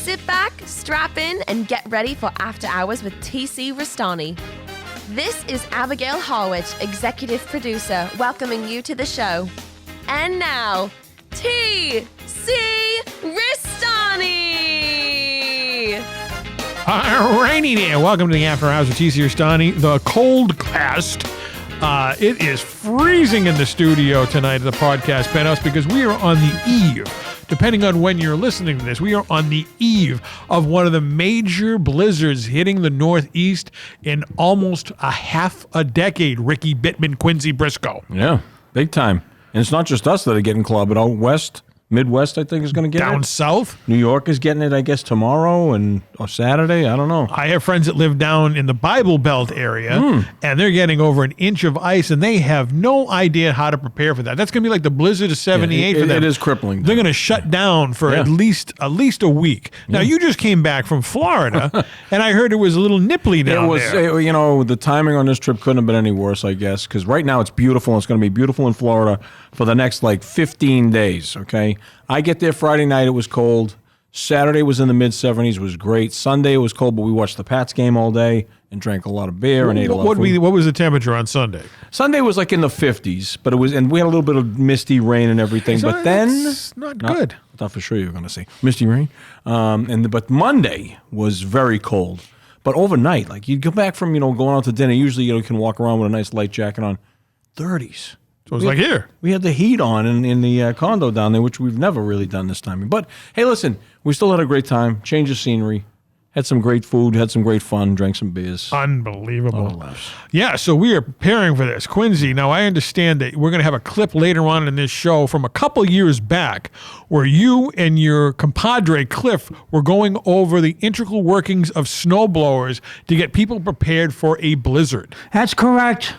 Sit back, strap in, and get ready for After Hours with TC Restani. This is Abigail Harwich, executive producer, welcoming you to the show. And now, TC Restani! Alrighty there. Welcome to the After Hours with TC Restani, the cold cast. It is freezing in the studio tonight at the podcast penthouse because we are on the eve. Depending on when you're listening to this, we are on the eve of one of the major blizzards hitting the Northeast in almost a half a decade. Ricky Bittman, Quincy Brisco. Yeah, big time. And it's not just us that are getting clobbered. Out west, Midwest, I think, is going to get it. Down south. New York is getting it, I guess, tomorrow or Saturday. I don't know. I have friends that live down in the Bible Belt area, and they're getting over an inch of ice, and they have no idea how to prepare for that. That's going to be like the blizzard of 78 for them. It is crippling. They're going to shut down for at least a week. Now, you just came back from Florida, and I heard it was a little nipply down there. You know, the timing on this trip couldn't have been any worse, I guess, because right now it's beautiful. It's going to be beautiful in Florida for the next, 15 days, okay? I get there Friday night, it was cold. Saturday was in the mid-70s, was great. Sunday it was cold, but we watched the Pats game all day and drank a lot of beer and ate a lot of food. What was the temperature on Sunday? Sunday was in the 50s, but and we had a little bit of misty rain and everything. So but then that's not good. I thought for sure you were going to say misty rain. But Monday was very cold. But overnight, you go back from going out to dinner. Usually you can walk around with a nice light jacket on. 30s. So it's here. We had the heat on in the condo down there, which we've never really done this time. But, hey, listen, we still had a great time. Change of scenery. Had some great food. Had some great fun. Drank some beers. Unbelievable. Yeah, so we are preparing for this. Quincy, now I understand that we're going to have a clip later on in this show from a couple years back where you and your compadre, Cliff, were going over the integral workings of snowblowers to get people prepared for a blizzard. That's correct.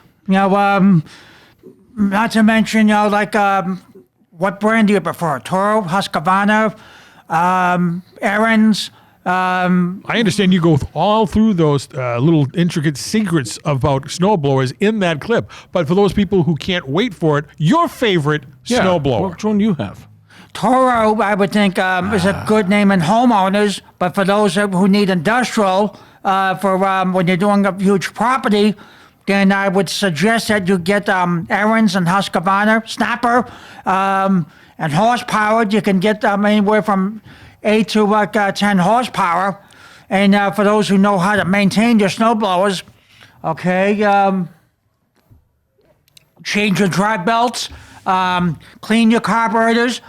Not to mention, what brand do you prefer? Toro, Husqvarna, Aaron's. I understand you go all through those little intricate secrets about snowblowers in that clip. But for those people who can't wait for it, your favorite snowblower. Which one do you have? Toro, I would think, is a good name in homeowners. But for those who need industrial, for when you're doing a huge property, then I would suggest that you get Aaron's and Husqvarna, Snapper, and horsepower. You can get anywhere from 8 to 10 horsepower. And for those who know how to maintain your snowblowers, change your drive belts, clean your carburetors,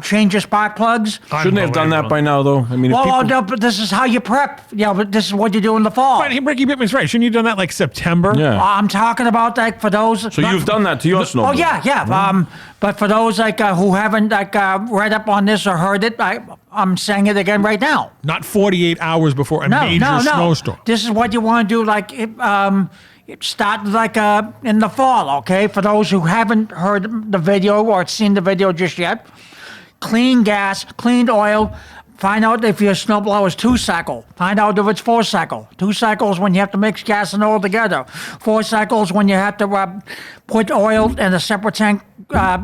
change your spark plugs. Shouldn't they have done that by now, though? I mean, no, but this is how you prep. But this is what you do in the fall. Right, Ricky Bittman's right. Shouldn't you have done that September? Yeah. I'm talking about for those. So you've done that to your snowblower? Oh yeah. But for those who haven't read up on this or heard it, I'm saying it again right now. Not 48 hours before a major snowstorm. This is what you want to do. Start in the fall, okay? For those who haven't heard the video or seen the video just yet, clean gas, clean oil. Find out if your snowblower is 2-cycle. Find out if it's 4-cycle. 2 cycles when you have to mix gas and oil together. 4 cycles when you have to put oil in a separate tank,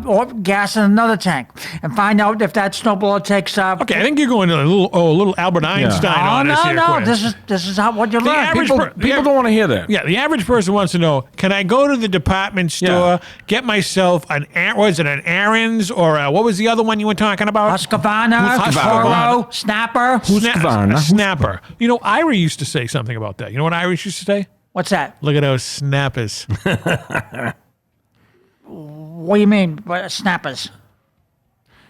or gas in another tank. And find out if that snowblower takes... okay, I think you're going to a little Albert Einstein on this here, Quinn. This is what you learn. People don't want to hear that. Yeah, the average person wants to know, can I go to the department store, get myself an Aaron's, or what was the other one you were talking about? Husqvarna, Toro, Snapper. Snapper. Ira used to say something about that. You know what Irish used to say? What's that? Look at those snappers. What do you mean, snappers?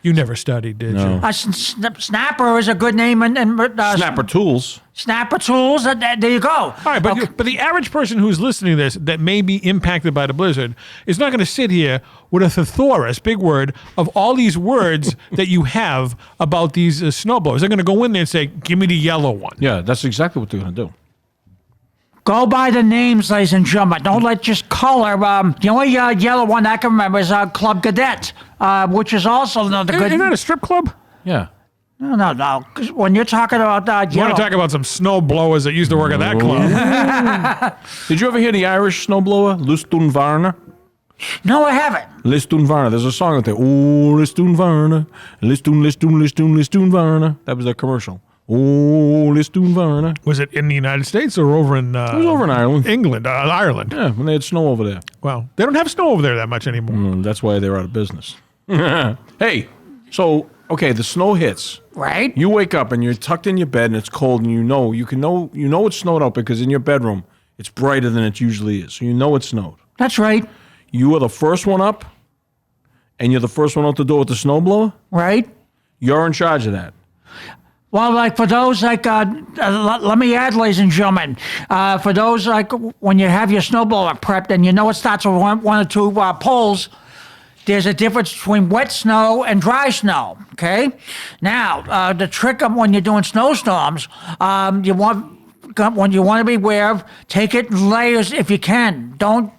You never studied, did you? Snapper is a good name. Snapper tools. Snapper tools. There you go. All right, but the average person who's listening to this that may be impacted by the blizzard is not going to sit here with a thesaurus, big word, of all these words that you have about these snowblowers. They're going to go in there and say, give me the yellow one. Yeah, that's exactly what they're going to do. Go by the names, ladies and gentlemen. Don't let just color. The only yellow one I can remember is Club Cadet, which is also another good... Isn't that a strip club? Yeah. No. Because when you're talking about yellow... You want to talk about some snow blowers that used to work at that club. Did you ever hear the Irish snowblower, Lustunvarna? No, I haven't. Lustunvarna. There's a song out there. Oh, Lustunvarna. Lustunvarna. That was their commercial. Oh, let's do Varna. Was it in the United States or over in? It was over in Ireland. England, Ireland. Yeah, when they had snow over there. Well, they don't have snow over there that much anymore. That's why they're out of business. Hey, so okay, the snow hits. Right? You wake up and you're tucked in your bed and it's cold, and you know it's snowed out because in your bedroom it's brighter than it usually is. So you know it snowed. That's right. You are the first one up, and you're the first one out the door with the snowblower. Right? You're in charge of that. Well, like for those, like, let me add, ladies and gentlemen, for those, like, when you have your snowblower prepped and you know it starts with one or two poles, there's a difference between wet snow and dry snow, okay? Now, the trick of when you're doing snowstorms, you want to be aware of, take it in layers if you can. Don't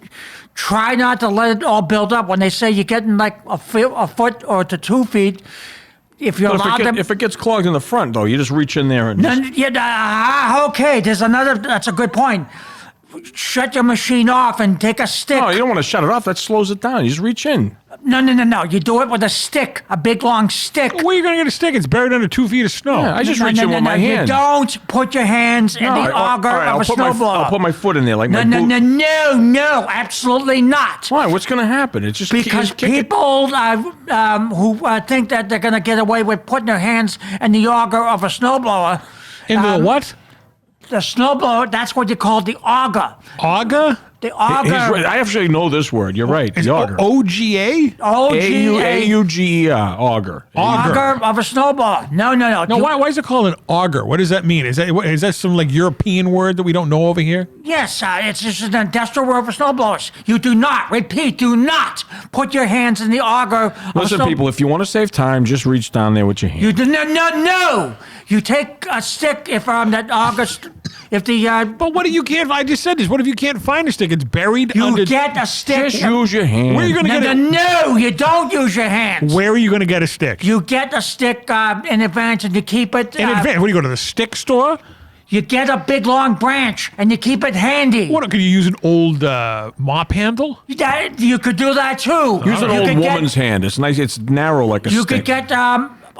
try not to let it all build up. When they say you're getting like a foot or to 2 feet, if you're allowed to... If it gets clogged in the front, though, you just reach in there and... Okay, that's a good point. Shut your machine off and take a stick. No, you don't want to shut it off. That slows it down. You just reach in. No. You do it with a stick, a big long stick. Where are you going to get a stick? It's buried under 2 feet of snow. Yeah, I just reach in with my hand. You don't put your hands in the auger of a snowblower. I'll put my foot in there like no, my boot. No, absolutely not. Why? What's going to happen? It's just because people who think that they're going to get away with putting their hands in the auger of a snowblower. Into the what? The snowblower, that's what you call the auger. Auger? The auger. Right. I actually know this word. You're right. Is the auger. O-G-A? A-U-G-E-R. Auger. Auger of a snowblower. No. No, why is it called an auger? What does that mean? Is that some like European word that we don't know over here? Yes, it's just an industrial word for snowblowers. You do not put your hands in the auger. Listen, people, if you want to save time, just reach down there with your hand. You do no. You take a stick if that auger. If the but what if you can't? I just said this. What if you can't find a stick? It's buried under. You get a stick. Just use your hand. Where are you going to get it? No, you don't use your hands. Where are you going to get a stick? You get a stick in advance and you keep it. In advance? What do you go to the stick store? You get a big long branch and you keep it handy. What? Could you use an old mop handle? You could do that too. Use an old woman's hand. It's nice. It's narrow like a stick. You could get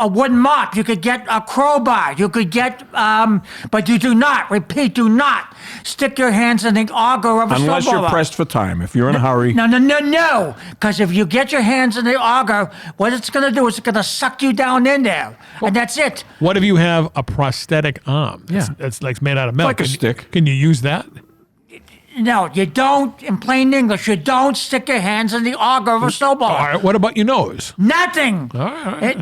a wooden mop. You could get a crowbar. You could get, but you do not stick your hands in the auger of a snowblower. Unless you're pressed for time. If you're in a hurry. No. Because if you get your hands in the auger, what it's going to do is it's going to suck you down in there. And that's it. What if you have a prosthetic arm? Yeah. It's like made out of metal. Like a stick. Can you use that? No, you don't. In plain English, you don't stick your hands in the auger of a snowblower. All right. What about your nose? Nothing. All right.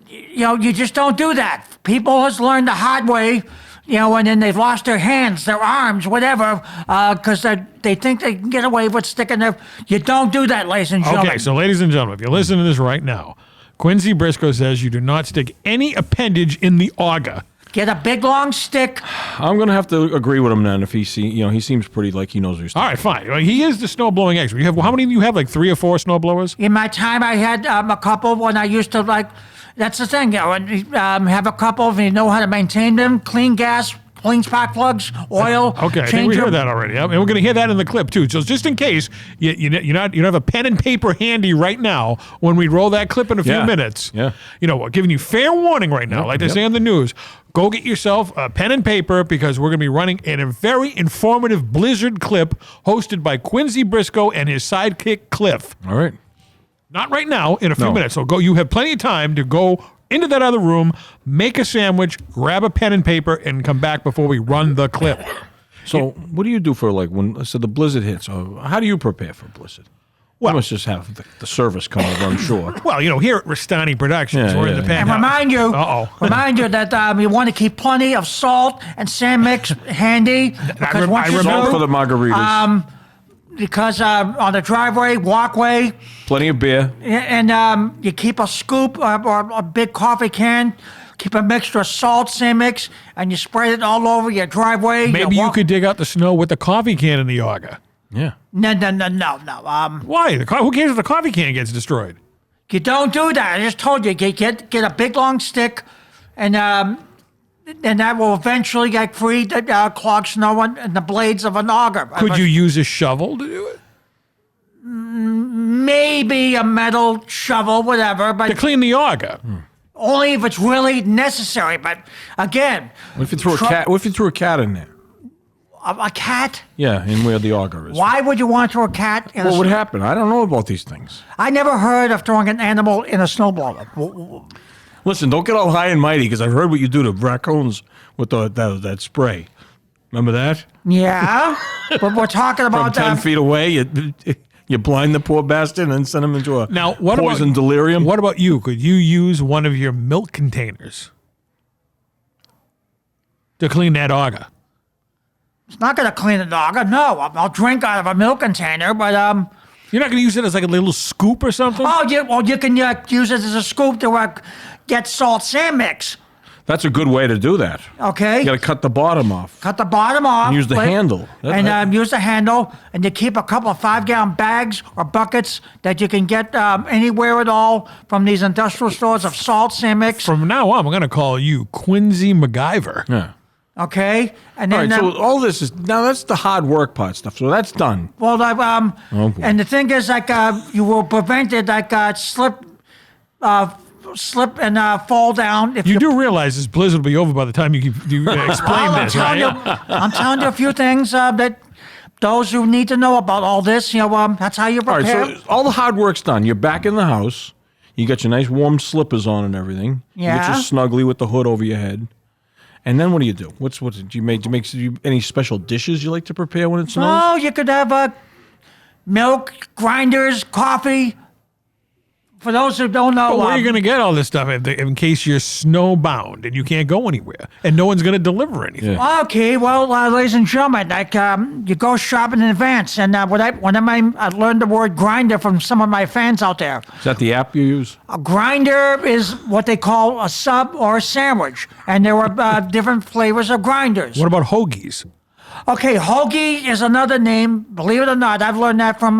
You just don't do that. People has learned the hard way, and then they've lost their hands, their arms, whatever, because they think they can get away with sticking their... You don't do that, ladies and gentlemen. Okay, so ladies and gentlemen, if you're listening to this right now, Quincy Brisco says you do not stick any appendage in the auger. Get a big long stick. I'm going to have to agree with him then if he seems pretty like he knows what he's doing. All right, fine. Well, he is the snow blowing expert. How many do you have? Like 3 or 4 snow blowers? In my time, I had a couple when I used to that's the thing, have a couple and you know how to maintain them, clean gas, clean spark plugs, oil. Okay, I think we heard that already. And we're going to hear that in the clip too. So just in case you don't have a pen and paper handy right now when we roll that clip in a few minutes. Yeah. We're giving you fair warning right now, like they say on the news. Go get yourself a pen and paper because we're going to be running a very informative Blizzard clip hosted by Quincy Brisco and his sidekick Cliff. All right. Not right now, in a few minutes. So go. You have plenty of time to go into that other room, make a sandwich, grab a pen and paper, and come back before we run the clip. So what do you do for the blizzard hits? How do you prepare for blizzard? Well, you must just have the service come over, I'm sure. Well, here at Restani Productions, we're in the penthouse. And remind you that you want to keep plenty of salt and sand mix handy. I remember for the margaritas. Because on the driveway, walkway. Plenty of beer. And you keep a scoop or a big coffee can, keep a mixture of salt, sand mix, and you spread it all over your driveway. Maybe you could dig out the snow with the coffee can in the auger. Yeah. No. Why? Who cares if the coffee can gets destroyed? You don't do that. I just told you, get a big long stick, and that will eventually get free to clog snow in the blades of an auger. Could you use a shovel to do it? Maybe a metal shovel, whatever. But to clean the auger. Only if it's really necessary. But again, What if you threw a cat? What if you threw a cat in there? a cat? Yeah, and where the auger is. Why would you want to throw a cat in What a would happen? I don't know about these things. I never heard of throwing an animal in a snowblower. Listen, don't get all high and mighty because I've heard what you do to raccoons with that spray. Remember that? Yeah, but we're talking From about 10 feet away, you blind the poor bastard and send him into a poison delirium. What about you? Could you use one of your milk containers to clean that auger? It's not going to clean the dog. No, I'll drink out of a milk container, but You're not going to use it as like a little scoop or something? you can use it as a scoop to get salt sand mix. That's a good way to do that. Okay. You got to cut the bottom off. Cut the bottom off. And use the handle. Use the handle, and you keep a couple of 5-gallon bags or buckets that you can get anywhere at all from these industrial stores of salt sand mix. From now on, I'm going to call you Quincy MacGyver. Yeah. Okay, and All then right, so all this is now that's the hard work part stuff. So that's done. well, boy. and the thing is, you will prevent it, slip and fall down. If You do realize this blizzard will be over by the time you explain this, right? I'm telling you a few things that those who need to know about all this, that's how you All prepare. right, so all the hard work's done. You're back in the house. You got your nice warm slippers on and everything. Yeah. You get your snuggly with the hood over your head. And then what do you do? What do you make? Do you any special dishes you like to prepare when it snows? Oh, you could have milk, grinders, coffee. For those who don't know, But where are you going to get all this stuff in case you're snowbound and you can't go anywhere and no one's going to deliver anything? Yeah. Okay, well, ladies and gentlemen, you go shopping in advance, and I learned the word grinder from some of my fans out there. Is that the app you use? A grinder is what they call a sub or a sandwich, and there are different flavors of grinders. What about hoagies? Okay, hoagie is another name. Believe it or not, I've learned that from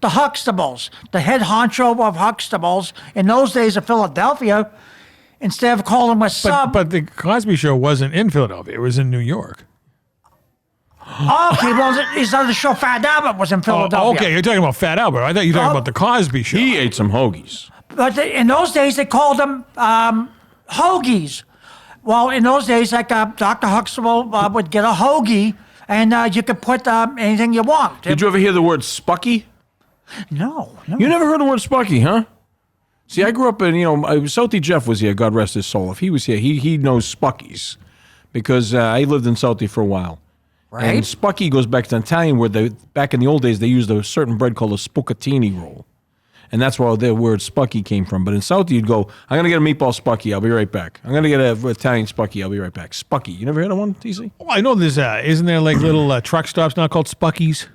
the Huxtables, the head honcho of Huxtables. In those days of Philadelphia, instead of calling them a sub. But the Cosby Show wasn't in Philadelphia. It was in New York. Okay, well, his other show, Fat Albert, was in Philadelphia. Oh, okay, you're talking about Fat Albert. I thought you were talking about the Cosby Show. He ate some hoagies. But in those days, they called them hoagies. Well, in those days, Dr. Huxtable would get a hoagie, and you could put anything you want. Did you ever hear the word spucky? No. You never heard the word spucky, huh? See, I grew up in, Southie Jeff was here, God rest his soul. If he was here, he knows spuckies because I lived in Southie for a while. Right. And spucky goes back to an Italian word. Back in the old days, they used a certain bread called a spocatini roll. And that's where the word spucky came from. But in Southie, you'd go, I'm going to get a meatball spucky, I'll be right back. I'm going to get an Italian spucky, I'll be right back. Spucky. You never heard of one, TC? Oh, I know there's, isn't there like little truck stops now called Spuckies?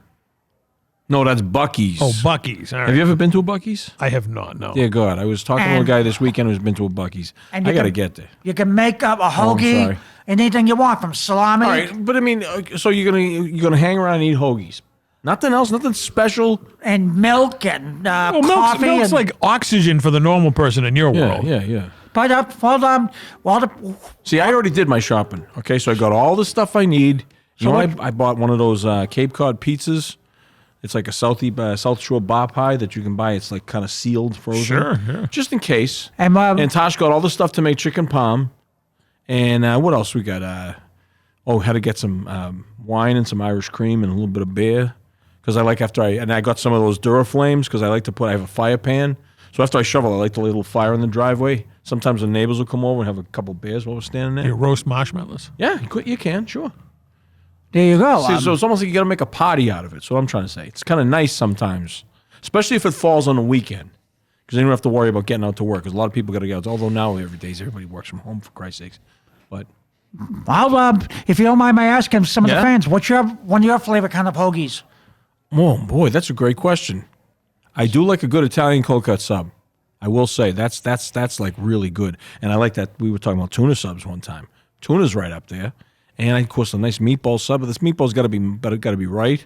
No, that's Buc-ee's. Oh, Buc-ee's. All right. Have you ever been to a Buc-ee's? I have not, no. Dear God, I was talking to a guy this weekend who's been to a Buc-ee's. I got to get there. You can make up a hoagie, sorry. anything you want, from salami. All right, but I mean, so you're gonna hang around and eat hoagies. Nothing else, nothing special. And milk and Well, coffee. milk's and, like oxygen for the normal person in your world. Yeah. But See, I already did my shopping. Okay, so I got all the stuff I need. I bought one of those Cape Cod pizzas. It's like a South Shore bar pie that you can buy. It's like kind of sealed, frozen. Sure. Just in case. And Tosh got all the stuff to make chicken parm. And what else we got? Had to get some wine and some Irish cream and a little bit of beer. Because I got some of those Duraflames because I have a fire pan. So after I shovel, I like to light a little fire in the driveway. Sometimes the neighbors will come over and have a couple beers while we're standing there. You roast marshmallows. Yeah, you can, sure. there you go. See, so it's almost like you got to make a party out of it. So what I'm trying to say, it's kind of nice sometimes, especially if it falls on the weekend, because then you don't have to worry about getting out to work. Because a lot of people got to get out. Although now everybody works from home, for Christ's sakes. But If you don't mind my asking some of the fans, what's one of your favorite kind of hoagies? oh boy, that's a great question. I do like a good Italian cold cut sub. I will say that's like really good, and I like that. We were talking about tuna subs one time. Tuna's right up there, and of course a nice meatball sub. But this meatball's got to be right,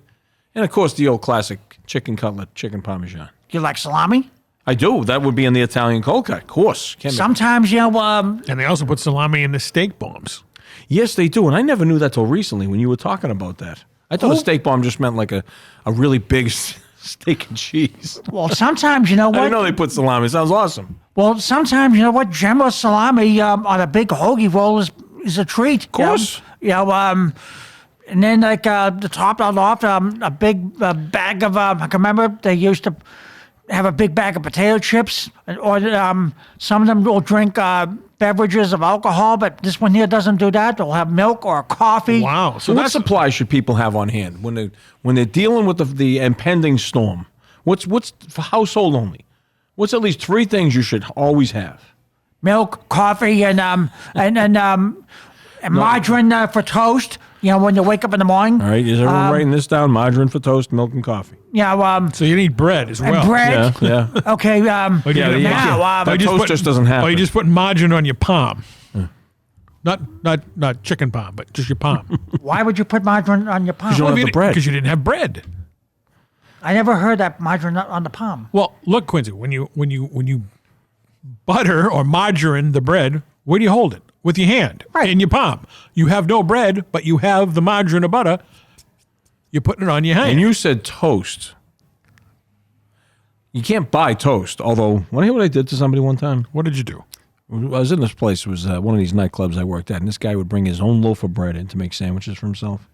and of course the old classic chicken cutlet, chicken parmesan. You like salami? I do. That would be in the Italian cold cut, of course. Sometimes, And they also put salami in the steak bombs. Yes, they do, and I never knew that till recently when you were talking about that. I thought a steak bomb just meant like a really big steak and cheese. well, sometimes, you know I what? didn't know they put salami. It sounds awesome. Well, sometimes, you know what, Jumbo salami on a big hoagie roll is a treat. Of course. And then, like, to top that off, a big bag of, I can remember they used to have a big bag of potato chips, or some of them will drink beverages of alcohol, but this one here doesn't do that. They'll have milk or coffee. Wow. So what supplies should people have on hand when they're dealing with the impending storm? What's for household only? What's at least 3 things you should always have? Milk, coffee, and margarine for toast. You know, when you wake up in the morning. All right, is everyone writing this down? Margarine for toast, milk and coffee. Yeah. So you need bread as well. And bread. Yeah. Okay. But you Yeah, get yeah. That toast just doesn't happen. Oh, you just put margarine on your palm. Not chicken palm, but just your palm. Why would you put margarine on your palm? You don't have the bread. Because you didn't have bread. I never heard that margarine on the palm. Well, look, Quincy, when you butter or margarine the bread, where do you hold it? With your hand, Right. in your palm. You have no bread, but you have the margarine or butter. You're putting it on your hand. And you said toast. You can't buy toast. Although, want to hear what I did to somebody one time? What did you do? I was in this place. It was one of these nightclubs I worked at, and this guy would bring his own loaf of bread in to make sandwiches for himself.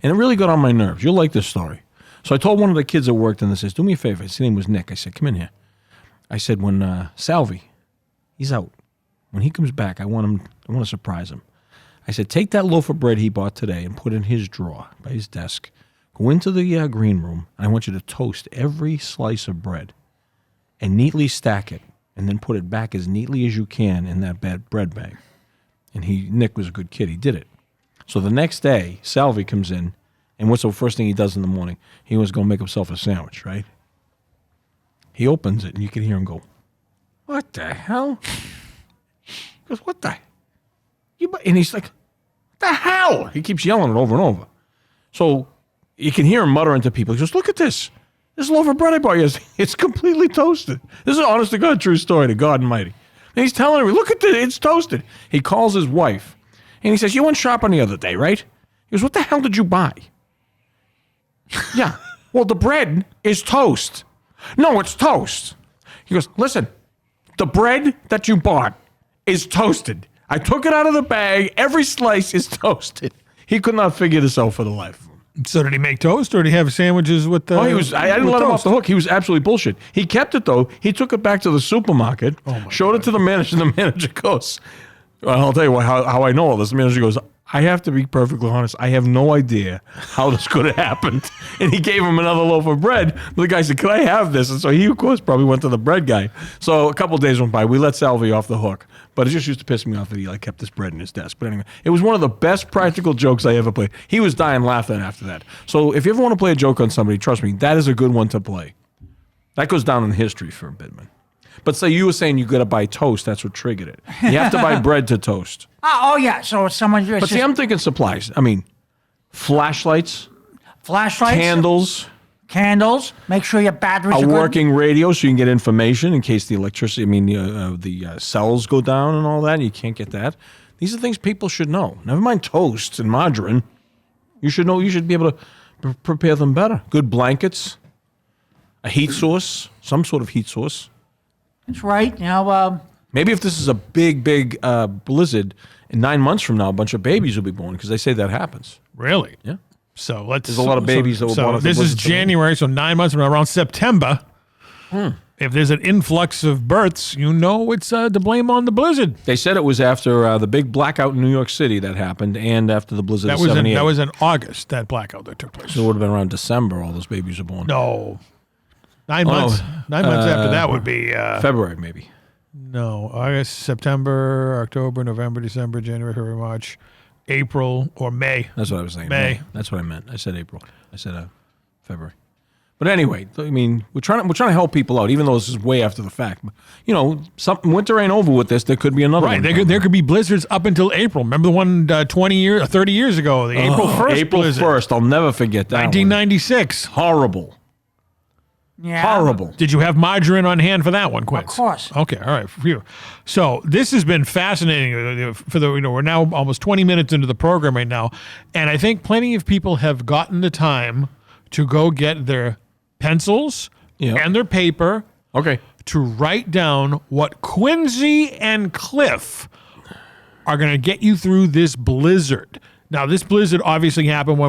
And it really got on my nerves. You'll like this story. So I told one of the kids that worked in this, I said, do me a favor. His name was Nick. I said, come in here. I said, when Salvi, he's out. When he comes back, I want to surprise him. I said, take that loaf of bread he bought today and put it in his drawer by his desk. Go into the green room, and I want you to toast every slice of bread and neatly stack it, and then put it back as neatly as you can in that bread bag. And Nick was a good kid. He did it. So the next day, Salvi comes in, and what's the first thing he does in the morning? He was going to make himself a sandwich, right? He opens it, and you can hear him go, what the hell? He goes, what the? And he's like, what the hell? He keeps yelling it over and over. So you can hear him muttering to people. He goes, look at this. This loaf of bread I bought you, it's completely toasted. This is an honest to God true story to God Almighty. And he's telling her, look at this, it's toasted. He calls his wife, and he says, you went shopping the other day, right? He goes, what the hell did you buy? Yeah, well, the bread is toast. No, it's toast. He goes, listen, the bread that you bought is toasted. I took it out of the bag. Every slice is toasted. He could not figure this out for the life of him. So did he make toast, or did he have sandwiches with the? I didn't let him off the hook. He was absolutely bullshit. He kept it though. He took it back to the supermarket, showed it to the manager. The manager goes, well, I'll tell you how I know all this. The manager goes, I have to be perfectly honest. I have no idea how this could have happened. And he gave him another loaf of bread. But the guy said, can I have this? And so he, of course, probably went to the bread guy. So a couple of days went by. We let Salvi off the hook. But it just used to piss me off that he kept this bread in his desk. But anyway, it was one of the best practical jokes I ever played. He was dying laughing after that. So if you ever want to play a joke on somebody, trust me, that is a good one to play. That goes down in history for Bittman. But say you were saying you got to buy toast. That's what triggered it. You have to buy bread to toast. Oh, yeah. So someone. But see, I'm thinking supplies. I mean, flashlights, candles. Make sure your batteries A are good. working radio so you can get information in case the electricity, the cells go down and all that, and you can't get that. These are things people should know. Never mind toast and margarine. You should know. You should be able to prepare them better. Good blankets, a heat source, some sort of heat source. That's right. You know, Maybe if this is a big blizzard, in 9 months from now, a bunch of babies will be born because they say that happens. Really? Yeah. So there's a lot of babies that were born at the this is blizzard. January, so 9 months from now, around September. If there's an influx of births, you know it's to blame on the blizzard. They said it was after the big blackout in New York City that happened, and after the blizzard of 78. That was in August, that blackout that took place. So it would have been around December. All those babies were born. No. 9 months. 9 months after that would be February, maybe. No, August, September, October, November, December, January, February, March, April, or May. That's what I was saying. May. That's what I meant. I said April. I said February. But anyway, I mean, we're trying to help people out, even though this is way after the fact. You know, winter ain't over with this. There could be another one. Right, there could be blizzards up until April. Remember the one 20 years, 30 years ago, the April 1st April blizzard. 1st. I'll never forget that. 1996. Horrible. yeah. Horrible. Did you have margarine on hand for that one, Quince? Of course. Okay, all right. Phew. So this has been fascinating. We're now almost 20 minutes into the program right now, and I think plenty of people have gotten the time to go get their pencils Yeah. and their paper. Okay. to write down what Quincy and Cliff are going to get you through this blizzard. Now, this blizzard obviously happened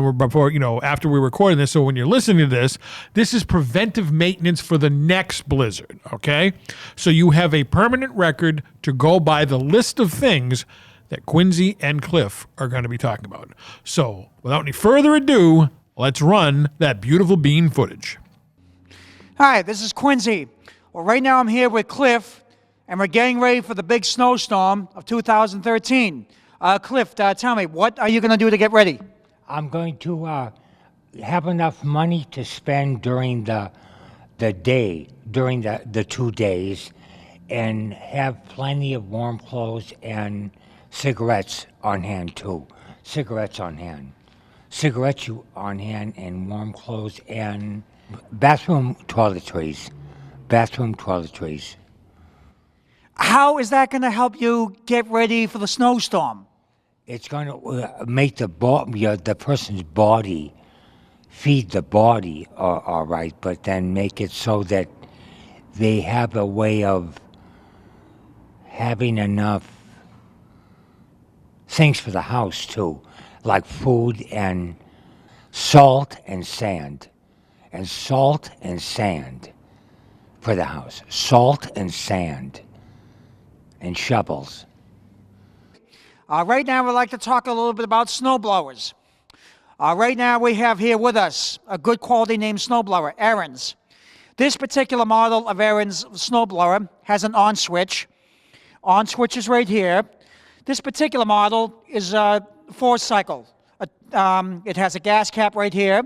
after we're recording this. So when you're listening to this, this is preventive maintenance for the next blizzard, okay? So you have a permanent record to go by the list of things that Quincy and Cliff are going to be talking about. So without any further ado, let's run that beautiful bean footage. Hi, this is Quincy. Well, right now I'm here with Cliff, and we're getting ready for the big snowstorm of 2013. Cliff, tell me, what are you going to do to get ready? I'm going to have enough money to spend during the day, during the 2 days, and have plenty of warm clothes and cigarettes on hand, too. Cigarettes on hand and warm clothes and bathroom toiletries. How is that going to help you get ready for the snowstorm? It's going to make the person's body, feed the body, all right, but then make it so that they have a way of having enough things for the house, too, like food and salt and sand. And salt and sand for the house. Salt and sand and shovels. Right now, we'd like to talk a little bit about snowblowers. Right now, we have here with us a good quality named snowblower, Aaron's. This particular model of Aaron's snowblower has an on switch. On switch is right here. This particular model is a 4-cycle. It has a gas cap right here.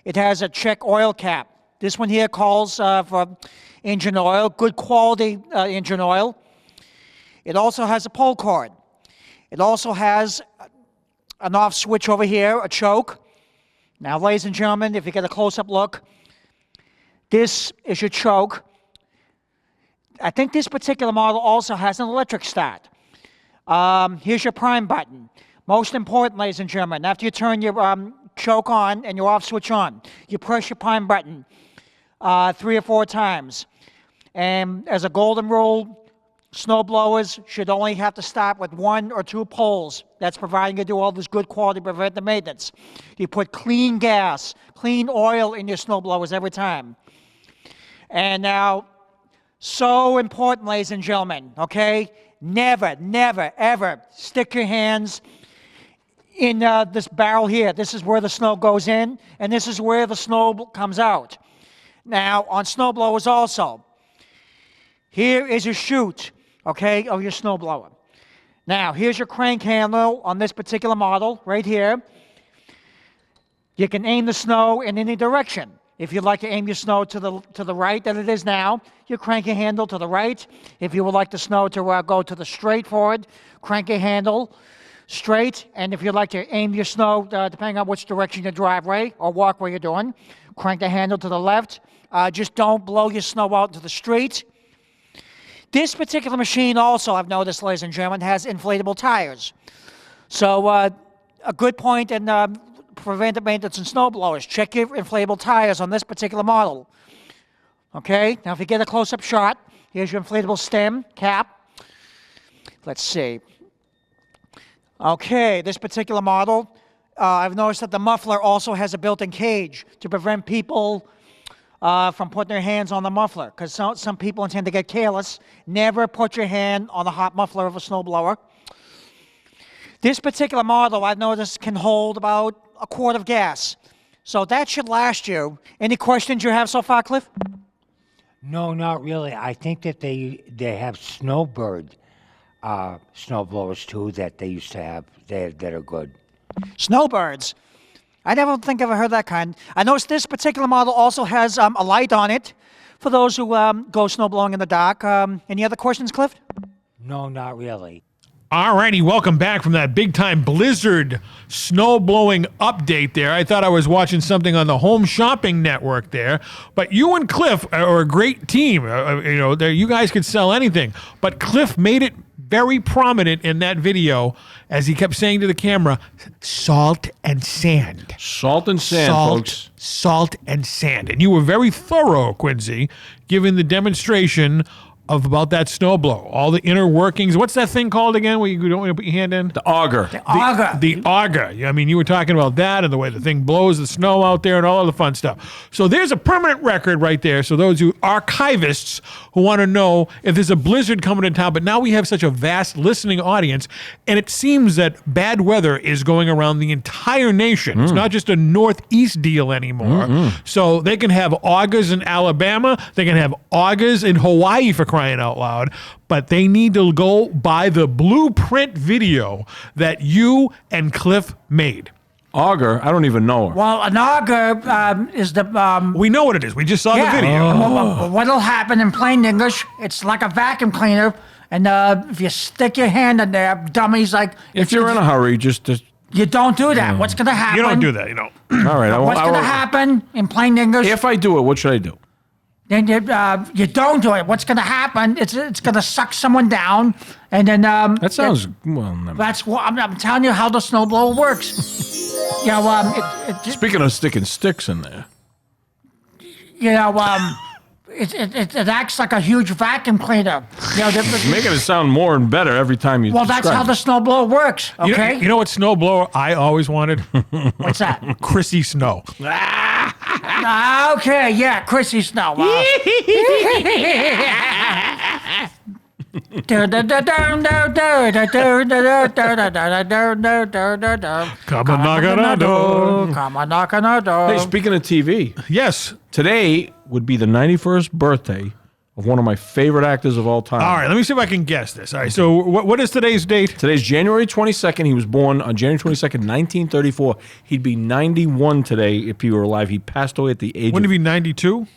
It has a check oil cap. This one here calls for engine oil, good quality engine oil. It also has a pull cord. It also has an off switch over here, a choke. Now, ladies and gentlemen, if you get a close-up look, this is your choke. I think this particular model also has an electric start. Here's your prime button. Most important, ladies and gentlemen, after you turn your choke on and your off switch on, you press your prime button 3 or 4 times. And as a golden rule, snowblowers should only have to start with 1 or 2 poles. That's providing you do all this good quality preventive maintenance. You put clean gas, clean oil in your snowblowers every time. And now, so important, ladies and gentlemen, okay? Never, never, ever stick your hands in this barrel here. This is where the snow goes in, and this is where the snow comes out. Now, on snowblowers also, here is your chute, okay, of your snowblower. Now, here's your crank handle on this particular model right here. You can aim the snow in any direction. If you'd like to aim your snow to the right that it is now, you crank your handle to the right. If you would like the snow to go to the straight forward, crank your handle straight. And if you'd like to aim your snow, depending on which direction your driveway or walkway you're doing, crank the handle to the left. Just don't blow your snow out into the street. This particular machine also, I've noticed, ladies and gentlemen, has inflatable tires. So a good point in preventive maintenance and snowblowers, check your inflatable tires on this particular model. Okay, now if you get a close-up shot, here's your inflatable stem cap. Let's see. Okay, this particular model, I've noticed that the muffler also has a built-in cage to prevent people from putting their hands on the muffler, because some people intend to get careless. Never put your hand on the hot muffler of a snowblower. This particular model, I've noticed, can hold about a quart of gas. So that should last you. Any questions you have so far, Cliff? No, not really. I think that they have snowbird snowblowers too that they used to have that are good. Snowbirds? I never think I've ever heard that kind. I noticed this particular model also has a light on it for those who go snowblowing in the dark. Any other questions, Cliff? No, not really. Alrighty, welcome back from that big-time blizzard snow-blowing update there. I thought I was watching something on the Home Shopping Network there. But you and Cliff are a great team. You guys could sell anything. But Cliff made it very prominent in that video as he kept saying to the camera, salt and sand. Salt and sand, folks. Salt and sand. And you were very thorough, Quincy, giving the demonstration of about that snowblower, all the inner workings. What's that thing called again where you don't want to put your hand in? The auger. The auger. I mean, you were talking about that and the way the thing blows the snow out there and all of the fun stuff. So there's a permanent record right there. So those who archivists who want to know if there's a blizzard coming to town, but now we have such a vast listening audience, and it seems that bad weather is going around the entire nation. It's not just a Northeast deal anymore. So they can have augers in Alabama. They can have augers in Hawaii, for crying out loud, but they need to go buy the blueprint video that you and Cliff made. Auger? I don't even know her. Well, an auger is the... We know what it is. We just saw the video. What'll happen in plain English, it's like a vacuum cleaner, and if you stick your hand in there, dummies, like... If you're in a hurry, just you don't do that. What's going to happen? You don't do that, you know. all right. What's going to happen in plain English? If I do it, what should I do? Then you don't do it. What's going to happen? It's going to suck someone down, and then That sounds well. Never. that's what I'm telling you how the snowblower works. You know, Speaking of sticking sticks in there, you know, it acts like a huge vacuum cleaner. You know, you're making it sound more and better every time you. well, that's how the snowblower works. Okay, You know what snowblower I always wanted? what's that? Chrissy Snow. Okay, yeah, Chrissy Snow. Come on, knock on our door. Come on, knock on our door. Hey, speaking of TV, Yes. today would be the 91st birthday of one of my favorite actors of all time. All right, let me see if I can guess this. All right, so what is today's date? Today's January 22nd. He was born on January 22nd, 1934. He'd be 91 today if he were alive. He passed away at the age Wouldn't of... it be 92?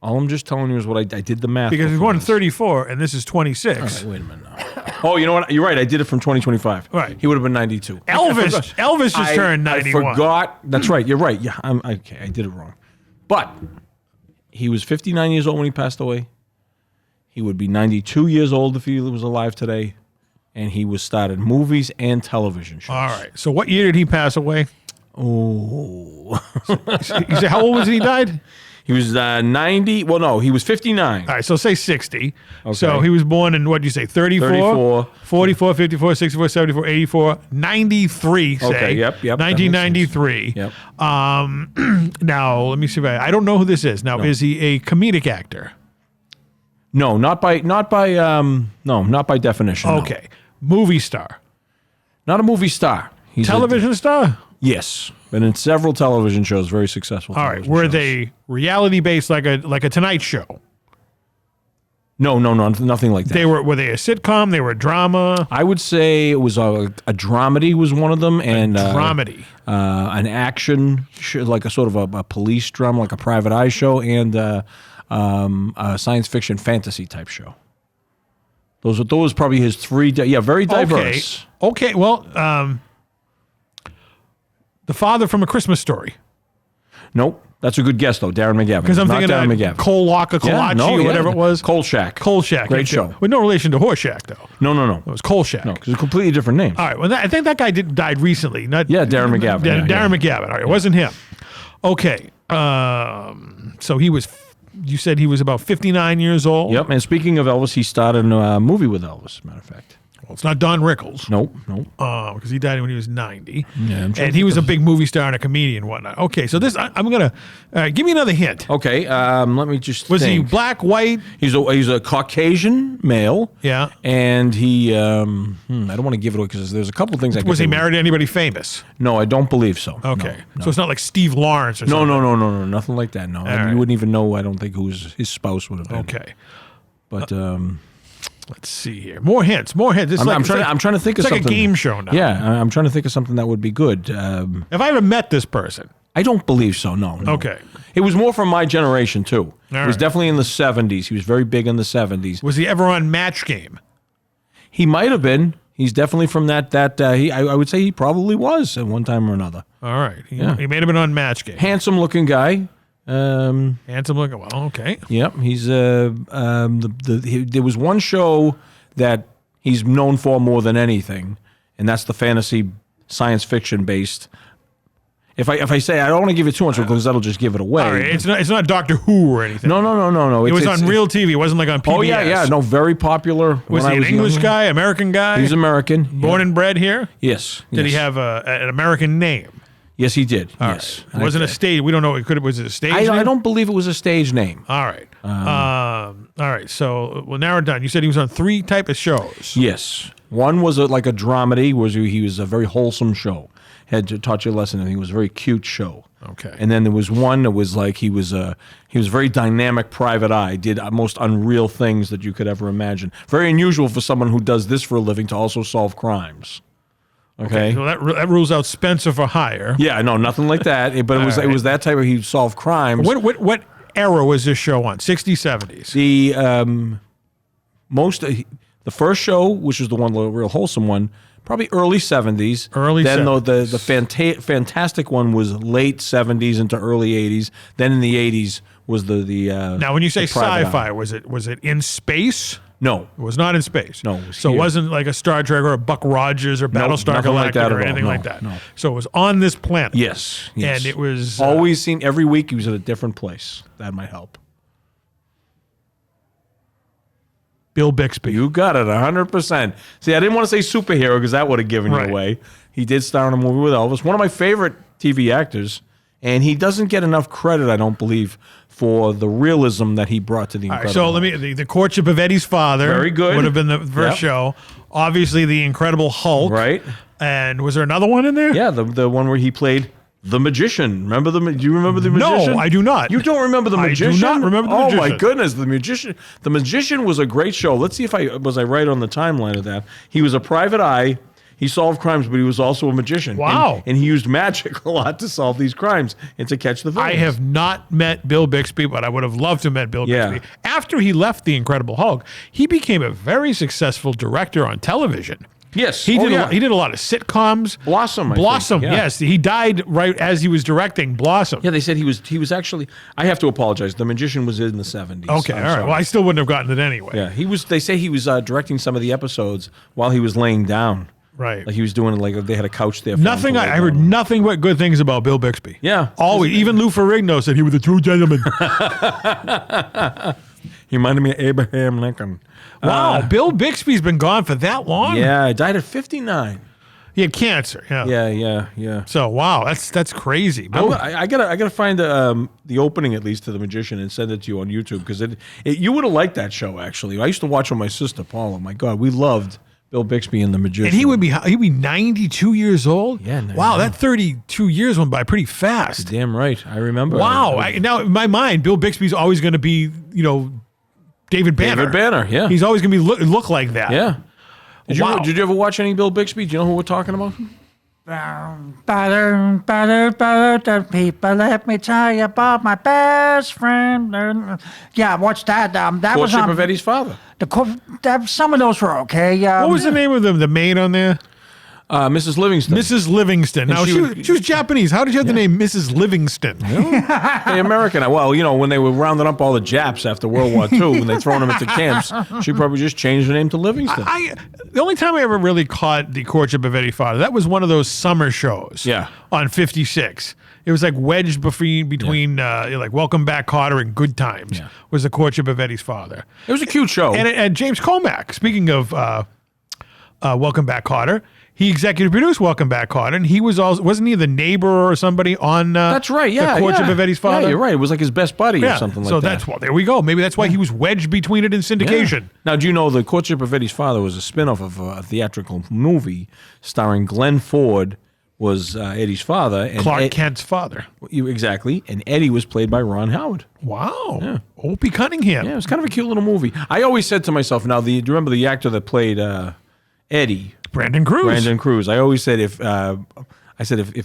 All I'm just telling you is what I did the math. Because he's before born this. 34, and this is 26. All right, wait a minute now. Oh, you know what? You're right. I did it from 2025. Right. He would have been 92. Elvis just turned 91. I forgot. That's right. You're right. Yeah. Okay. I did it wrong. But he was 59 years old when he passed away. He would be 92 years old if he was alive today. And he was started movies and television shows. All right. So what year did he pass away? Oh. You say how old was he died? He was 90. Well, no, he was 59. All right, so say 60. Okay. So he was born in, what did you say, 34? 34. 44, 54, 64, 74, 84, 93, say. Okay, yep. 1993. Yep. Now, let me see if I don't know who this is. Now, is he a comedic actor? No, not by definition. no. Okay. Movie star? Not a movie star. He's Television star? Yes, been in several television shows, very successful. All right. Were they reality based like a Tonight Show? No, nothing like that. Were they a sitcom? They were a drama? I would say it was a dramedy was one of them, and Dramedy. an action show, like a sort of a police drama, like a Private Eye show, and a science fiction fantasy type show. Those probably his three. Very diverse. Okay. Well, the father from A Christmas Story. Nope. That's a good guess, though. Darren McGavin. Because I'm Not thinking Darren of McGavin. Kolache or whatever it was. Kolchak. Kolchak. Great show. With no relation to Horseshack, though. No. It was Kolchak. No, because it's a completely different name. All right. Well, I think that guy died recently. Not Darren McGavin. Darren McGavin. All right. It wasn't him. Okay. So he was. You said he was about 59 years old. Yep. And speaking of Elvis, he started a movie with Elvis. As a matter of fact. Well, it's not Don Rickles. Nope. Because he died when he was 90. Yeah, and he was a big movie star and a comedian and whatnot. Okay, so this, I'm going to, give me another hint. Okay, let me just Was think. he black, white? He's a Caucasian male. Yeah. And he, I don't want to give it away because there's a couple things I can Was he say. married to anybody famous? No, I don't believe so. Okay. No. So it's not like Steve Lawrence or No, something? no, nothing like that. No, and right. you wouldn't even know. I don't think who his spouse would have been. Okay. But Let's see here. More hints. This I'm trying to think of it's like something. a game show now. Yeah, I'm trying to think of something that would be good. Have I ever met this person? I don't believe so. No. Okay. It was more from my generation too. All It was right. definitely in the 70s. He was very big in the 70s. Was he ever on Match Game? He might have been. He's definitely from that. I would say he probably was at one time or another. All right. He may have been on Match Game. Handsome looking guy. Handsome looking. Well, okay. Yep. He's there was one show that he's known for more than anything, and that's the fantasy science fiction based. If I say I don't want to give it too much because that'll just give it away. All right, it's not Doctor Who or anything. No. It was on real TV. It wasn't like on PBS. Oh yeah. No, very popular. Was he an English guy, American guy? He's American. Born and bred here? Yes. Did he have an American name? Yes, he did. All yes. right. It wasn't a stage. We don't know. Was it a stage name? I don't believe it was a stage name. All right. All right. So we'll narrow it down. You said he was on 3 type of shows. Yes. One was like a dramedy, he was a very wholesome show. Had to taught you a lesson, and he was a very cute show. Okay. And then there was one that was like he was a very dynamic private eye, did most unreal things that you could ever imagine. Very unusual for someone who does this for a living to also solve crimes. Okay. So that rules out Spencer for Hire. Yeah, no, nothing like that. But it was that type of he solved crimes. What era was this show on? 60s, 70s? The first show, which was the real wholesome one, probably early 70s. Then 70s. the fantastic one was late 70s into early 80s. Then in the 80s was the Now, when you say the private sci-fi, eye. was it in space? No. It was not in space. No, it was so here. it wasn't like a Star Trek or a Buck Rogers or Battlestar nothing like Galactica that or at all. anything No, like that. no. So it was on this planet. Yes. And it was always seen every week. He was at a different place. That might help. Bill Bixby. You got it 100%. See, I didn't want to say superhero because that would have given Right. you away. He did star in a movie with Elvis, one of my favorite TV actors, and he doesn't get enough credit, I don't believe, for the realism that he brought to the All right, Incredible so Hulk. the courtship of Eddie's father. Very good. Would have been the first Yep. show. Obviously, the Incredible Hulk. Right. And was there another one in there? Yeah, the one where he played the Magician. Remember do you remember the Magician? No, I do not. You don't remember the I do Magician? not remember the Oh Magician. my goodness, the Magician. The Magician was a great show. Let's see if I right on the timeline of that. He was a private eye. He solved crimes, but he was also a magician. Wow. And he used magic a lot to solve these crimes and to catch the villains. I have not met Bill Bixby, but I would have loved to have met Bill Yeah. Bixby. After he left The Incredible Hulk, he became a very successful director on television. Yes. He Oh, did yeah. he did a lot of sitcoms. Blossom, I Blossom, think, yeah. yes. He died right as he was directing Blossom. Yeah, they said he was actually. I have to apologize. The Magician was in the 70s. Okay, I'm all right. sorry. Well, I still wouldn't have gotten it anyway. Yeah, he was. They say he was directing some of the episodes while he was laying down. Right. Like he was doing like they had a couch there. For Nothing. him to lay I heard down on. nothing but good things about Bill Bixby. Yeah. Always. Even Lou Ferrigno said he was a true gentleman. He reminded me of Abraham Lincoln. Wow. Bill Bixby's been gone for that long? Yeah, died at 59. He had cancer. Yeah. Yeah. So, wow. That's crazy. Bill, I gotta find the opening at least to The Magician and send it to you on YouTube because you would have liked that show actually. I used to watch with my sister Paula. My God, we loved Bill Bixby and The Magician. and he'd be 92 years old? Yeah, Wow, that 32 years went by pretty fast. Damn right. I remember. Wow. Now, in my mind, Bill Bixby's always going to be, David Banner. David Banner. Yeah. He's always going to be look like that. Yeah. Wow. Did you ever watch any Bill Bixby? Do you know who we're talking about? People, let me tell you about my best friend. Yeah, watch that. That was Courtship on of Eddie's father. some of those were okay. What was the name of the maid on there? Mrs. Livingston. Mrs. Livingston. Now, she she was Japanese. How did you have the name Mrs. Livingston? The American. Well, when they were rounding up all the Japs after World War II and they thrown them into camps, she probably just changed her name to Livingston. The only time I ever really caught the courtship of Eddie's father, that was one of those summer shows. Yeah. On 56. It was like wedged between like Welcome Back, Kotter and Good Times. Yeah. Was the courtship of Eddie's father. It was a cute show. And James Comack, speaking of Welcome Back, Kotter, he executive produced Welcome Back, Kotter, and he wasn't he the neighbor or somebody on That's right, yeah. the courtship of Eddie's father? Yeah, you're right. It was like his best buddy or something like that. So there we go. Maybe that's why he was wedged between it in syndication. Yeah. Now, do you know the Courtship of Eddie's Father was a spin-off of a theatrical movie starring Glenn Ford was Eddie's father. And Clark Kent's father. Exactly. And Eddie was played by Ron Howard. Wow. Yeah. Opie Cunningham. Yeah, it was kind of a cute little movie. I always said to myself, now, do you remember the actor that played Eddie? Brandon Cruz. I always said if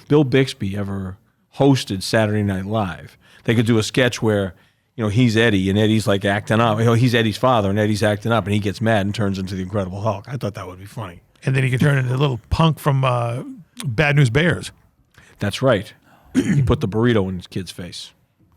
Bill Bixby ever hosted Saturday Night Live, they could do a sketch where he's Eddie and Eddie's like acting up. He's Eddie's father and Eddie's acting up and he gets mad and turns into the Incredible Hulk. I thought that would be funny. And then he could turn into a little punk from Bad News Bears. That's right. He put the burrito in his kid's face.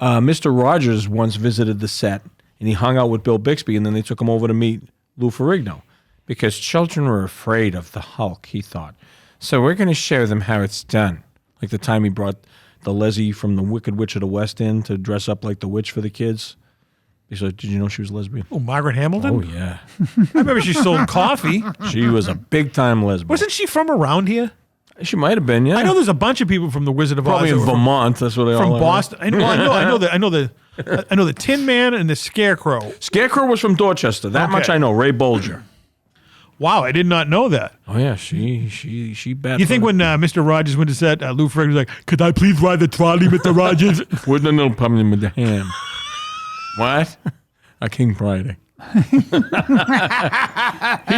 Mr. Rogers once visited the set, and he hung out with Bill Bixby, and then they took him over to meet Lou Ferrigno, because children were afraid of the Hulk, he thought. So we're going to show them how it's done. Like the time he brought the Leslie from the Wicked Witch of the West in to dress up like the witch for the kids. He said, did you know she was lesbian? Oh, Margaret Hamilton? Oh, yeah. I remember she sold coffee. She was a big-time lesbian. Wasn't she from around here? She might have been, yeah. I know there's a bunch of people from the Wizard of Probably Oz. in Vermont. That's what they From all are. Boston. I know the Tin Man and the Scarecrow. Scarecrow was from Dorchester. That much I know. Ray Bolger. Wow, I did not know that. Oh, yeah. She bet. You think when Mr. Rogers went to set, Lou Ferrigno was like, could I please ride the trolley, Mr. Rogers? Wouldn't a little pumpkin with the ham? What? A King Friday. He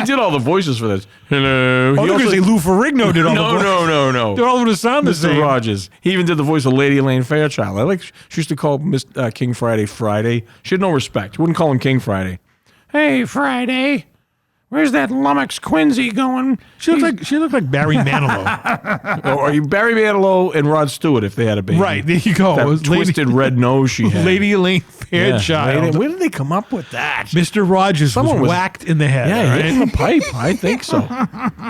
did all the voices for this. Hello. Oh, He they're going to say Lou Ferrigno did all the voices. No. They're all going to sound the Mr. same. Rogers. He even did the voice of Lady Elaine Fairchild. She used to call King Friday Friday. She had no respect. Wouldn't call him King Friday. Hey, Friday. Where's that lummox Quincy going? She looked like Barry Manilow. Or Barry Manilow and Rod Stewart if they had a baby. Right, there you go. That It was twisted red nose she had. Lady Elaine Yeah. Fairchild. Where did they come up with that? Mr. Rogers Someone was whacked in the head. Yeah, right? hit in the pipe. I think so.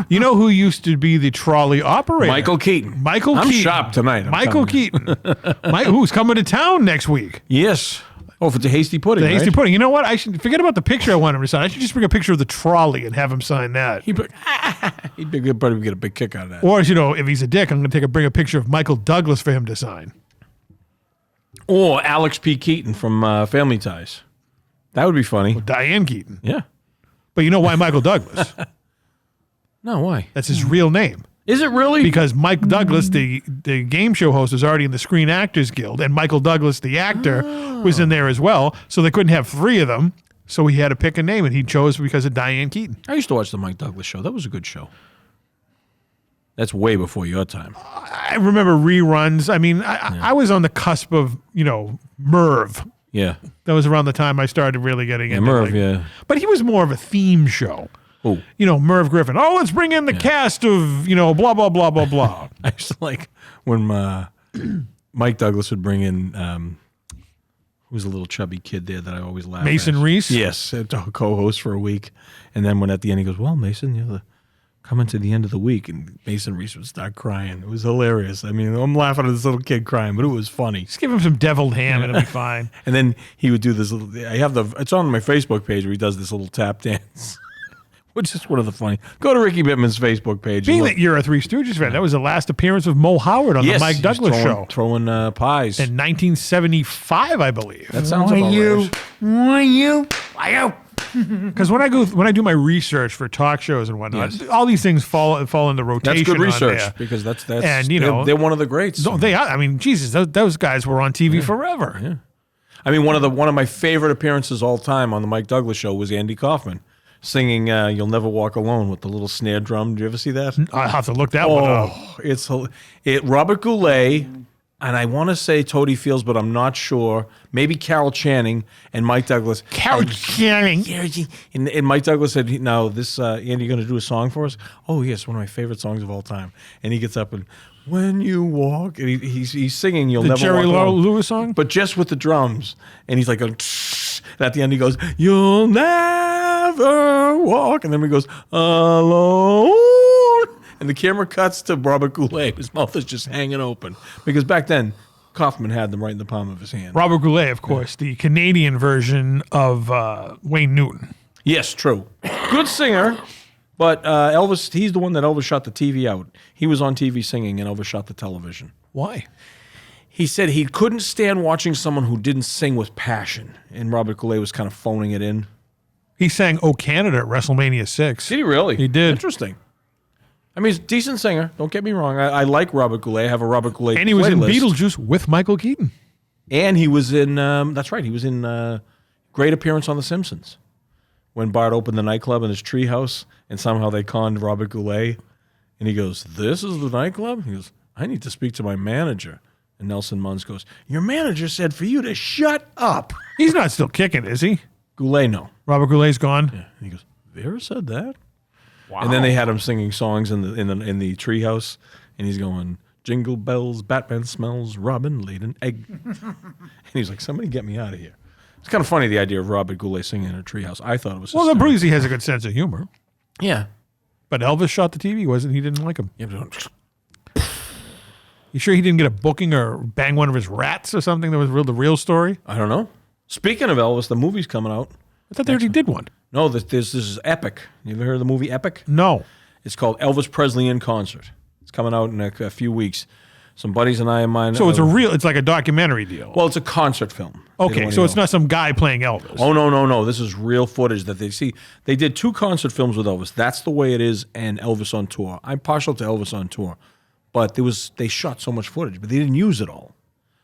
You know who used to be the trolley operator? Michael Keaton. Michael I'm Keaton. sharp tonight. I'm Michael telling you. Keaton. Who's coming to town next week? Yes. Oh, for the hasty pudding. The hasty right? pudding. You know what? I should forget about the picture I want him to sign. I should just bring a picture of the trolley and have him sign that. He'd probably get a big kick out of that. Or, if he's a dick, I'm going to bring a picture of Michael Douglas for him to sign. Or Alex P. Keaton from Family Ties. That would be funny. Diane Keaton. Yeah. But you know why Michael Douglas? No, why? That's his real name. Is it really? Because Mike Douglas, the game show host, was already in the Screen Actors Guild, and Michael Douglas, the actor, was in there as well. So they couldn't have three of them. So he had to pick a name, and he chose because of Diane Keaton. I used to watch the Mike Douglas show. That was a good show. That's way before your time. I remember reruns. I mean, I was on the cusp of, Merv. Yeah. That was around the time I started really getting into Merv, yeah. But he was more of a theme show. Oh. Merv Griffin. Oh, let's bring in the cast of, blah, blah, blah, blah, blah. I used to like when Mike Douglas would bring in, who's a little chubby kid there that I always laugh Mason at. Reese? Yes, to co-host for a week. And then when at the end he goes, well, Mason, you're coming to the end of the week. And Mason Reese would start crying. It was hilarious. I mean, I'm laughing at this little kid crying, but it was funny. Just give him some deviled ham and it'll be fine. And then he would do this little, it's on my Facebook page where he does this little tap dance. Which is one of the funny. Go to Ricky Bittman's Facebook page. Being that you're a Three Stooges fan, that was the last appearance of Mo Howard on the Mike Douglas show. Throwing pies. In 1975, I believe. That sounds about right. Because when I do my research for talk shows and whatnot, all these things fall into rotation. That's good research on there. because that's and they're one of the greats. No, they are. I mean, Jesus, those guys were on TV forever. Yeah. I mean, one of my favorite appearances all time on the Mike Douglas show was Andy Kaufman singing "You'll Never Walk Alone" with the little snare drum. Did you ever see that? I'll have to look that one up. It's Robert Goulet, and I want to say Toady Fields, but I'm not sure. Maybe Carol Channing and Mike Douglas. Carol Channing. And Mike Douglas said, "Now this Andy, you going to do a song for us?" Oh yes, one of my favorite songs of all time. And he gets up and when you walk, and he's singing "You'll Never Jerry Walk Alone," Lewis song, but just with the drums. And he's like going, and at the end he goes, "You'll never walk," and then he goes, "Alone." And the camera cuts to Robert Goulet. His mouth is just hanging open because back then Kaufman had them right in the palm of his hand. Robert Goulet, of course, the Canadian version of Wayne Newton. Yes, true. Good singer. But Elvis, he's the one that Elvis shot the TV out. He was on TV singing, and Elvis shot the television. Why? He said he couldn't stand watching someone who didn't sing with passion, and Robert Goulet was kind of phoning it in. He sang "Oh Canada" at WrestleMania 6. Did he really? He did. Interesting. I mean, he's a decent singer. Don't get me wrong. I like Robert Goulet. I have a Robert Goulet And he was in playlist. Beetlejuice with Michael Keaton. And he was in, that's right, he was in great appearance on The Simpsons. When Bart opened the nightclub in his treehouse, and somehow they conned Robert Goulet. And he goes, "This is the nightclub?" He goes, "I need to speak to my manager." And Nelson Muntz goes, "Your manager said for you to shut up." He's not still kicking, is he? Goulet, no. Robert Goulet's gone? Yeah. And he goes, Vera said that? Wow. And then they had him singing songs in the treehouse, and he's going, Jingle bells, Batman smells, Robin laid an egg. And he's like, somebody get me out of here. It's kind of funny, the idea of Robert Goulet singing in a treehouse. I thought it was Well, the hysterical. Breezy has a good sense of humor. Yeah. But Elvis shot the TV, wasn't he? Didn't like him. Yeah, but You sure he didn't get a booking or bang one of his rats or something that was the real story? I don't know. Speaking of Elvis, the movie's coming out. I thought they already did one. No, this is Epic. You ever heard of the movie Epic? No. It's called Elvis Presley in Concert. It's coming out in a few weeks. Some buddies and I of mine. So it's it's like a documentary deal. Well, it's a concert film. Okay, so it's not some guy playing Elvis. Oh, no. This is real footage that they see. They did 2 concert films with Elvis. That's the way it is, and Elvis on tour. I'm partial to Elvis on tour. But they shot so much footage, but they didn't use it all.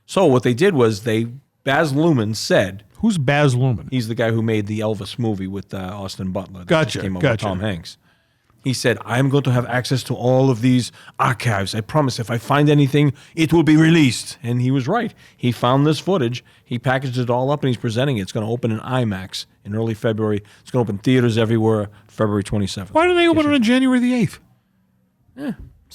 So what they did was Baz Luhrmann said. Who's Baz Luhrmann? He's the guy who made the Elvis movie with Austin Butler. That Gotcha, just came out gotcha. with Tom Hanks. He said, I'm going to have access to all of these archives. I promise if I find anything, it will be released. And he was right. He found this footage. He packaged it all up, and he's presenting it. It's going to open in IMAX in early February. It's going to open theaters everywhere February 27th. Why didn't they open it on January the 8th?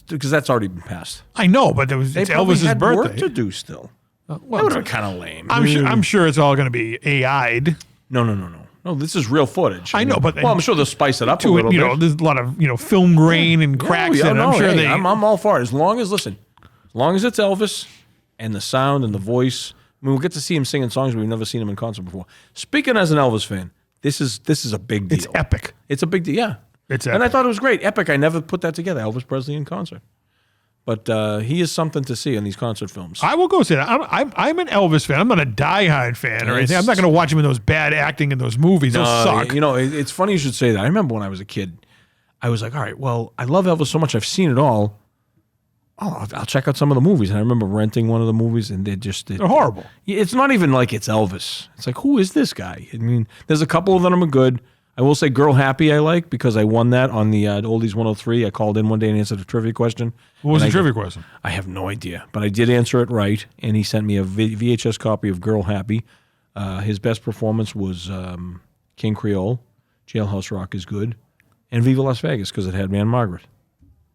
Because that's already been passed. I know, but it's probably Elvis's had birthday. work to do still. That would have been kind of lame. I'm sure it's all going to be AI'd. No, this is real footage. I know, but well, I'm sure they'll spice it up a To little it, bit. there's a lot of film grain and cracks in it. I'm sure I'm all for it. As long as it's Elvis and the sound and the voice. I mean, we'll get to see him singing songs we've never seen him in concert before. Speaking as an Elvis fan, this is a big deal. It's epic. It's a big deal. Yeah, It's and I epic. thought it was great. Epic. I never put that together. Elvis Presley in concert, but he is something to see in these concert films. I will go say that. I'm an Elvis fan. I'm not a diehard fan or anything. I'm not going to watch him in those bad acting in those movies. Those suck. You know, it's funny you should say that. I remember when I was a kid, I was like, all right, well, I love Elvis so much. I've seen it all. Oh, I'll check out some of the movies. And I remember renting one of the movies, and They're horrible. It's not even like it's Elvis. It's like, who is this guy? I mean, there's a couple of them are good. I will say Girl Happy I like because I won that on the Oldies 103. I called in one day and answered a trivia question. What was the trivia question? I have no idea, but I did answer it right, and he sent me a VHS copy of Girl Happy. His best performance was King Creole, Jailhouse Rock is good, and Viva Las Vegas because it had Man Margaret.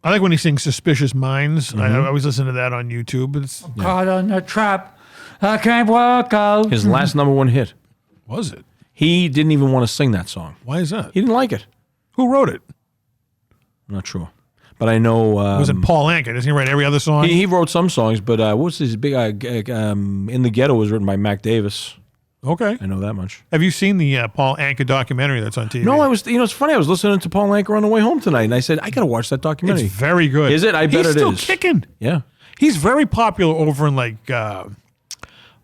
I like when he sings Suspicious Minds. Mm-hmm. I always listen to that on YouTube. Caught on the trap. I can't walk out. His last number 1 hit. Was it? He didn't even want to sing that song. Why is that? He didn't like it. Who wrote it? I'm not sure. But I know... Was it Paul Anka? Doesn't he write every other song? He wrote some songs, but what's his big... In the Ghetto was written by Mac Davis. Okay. I know that much. Have you seen the Paul Anka documentary that's on TV? No, I was... it's funny. I was listening to Paul Anka on the way home tonight, and I said, I got to watch that documentary. It's very good. Is it? I bet He's it still is. kicking. Yeah. He's very popular over in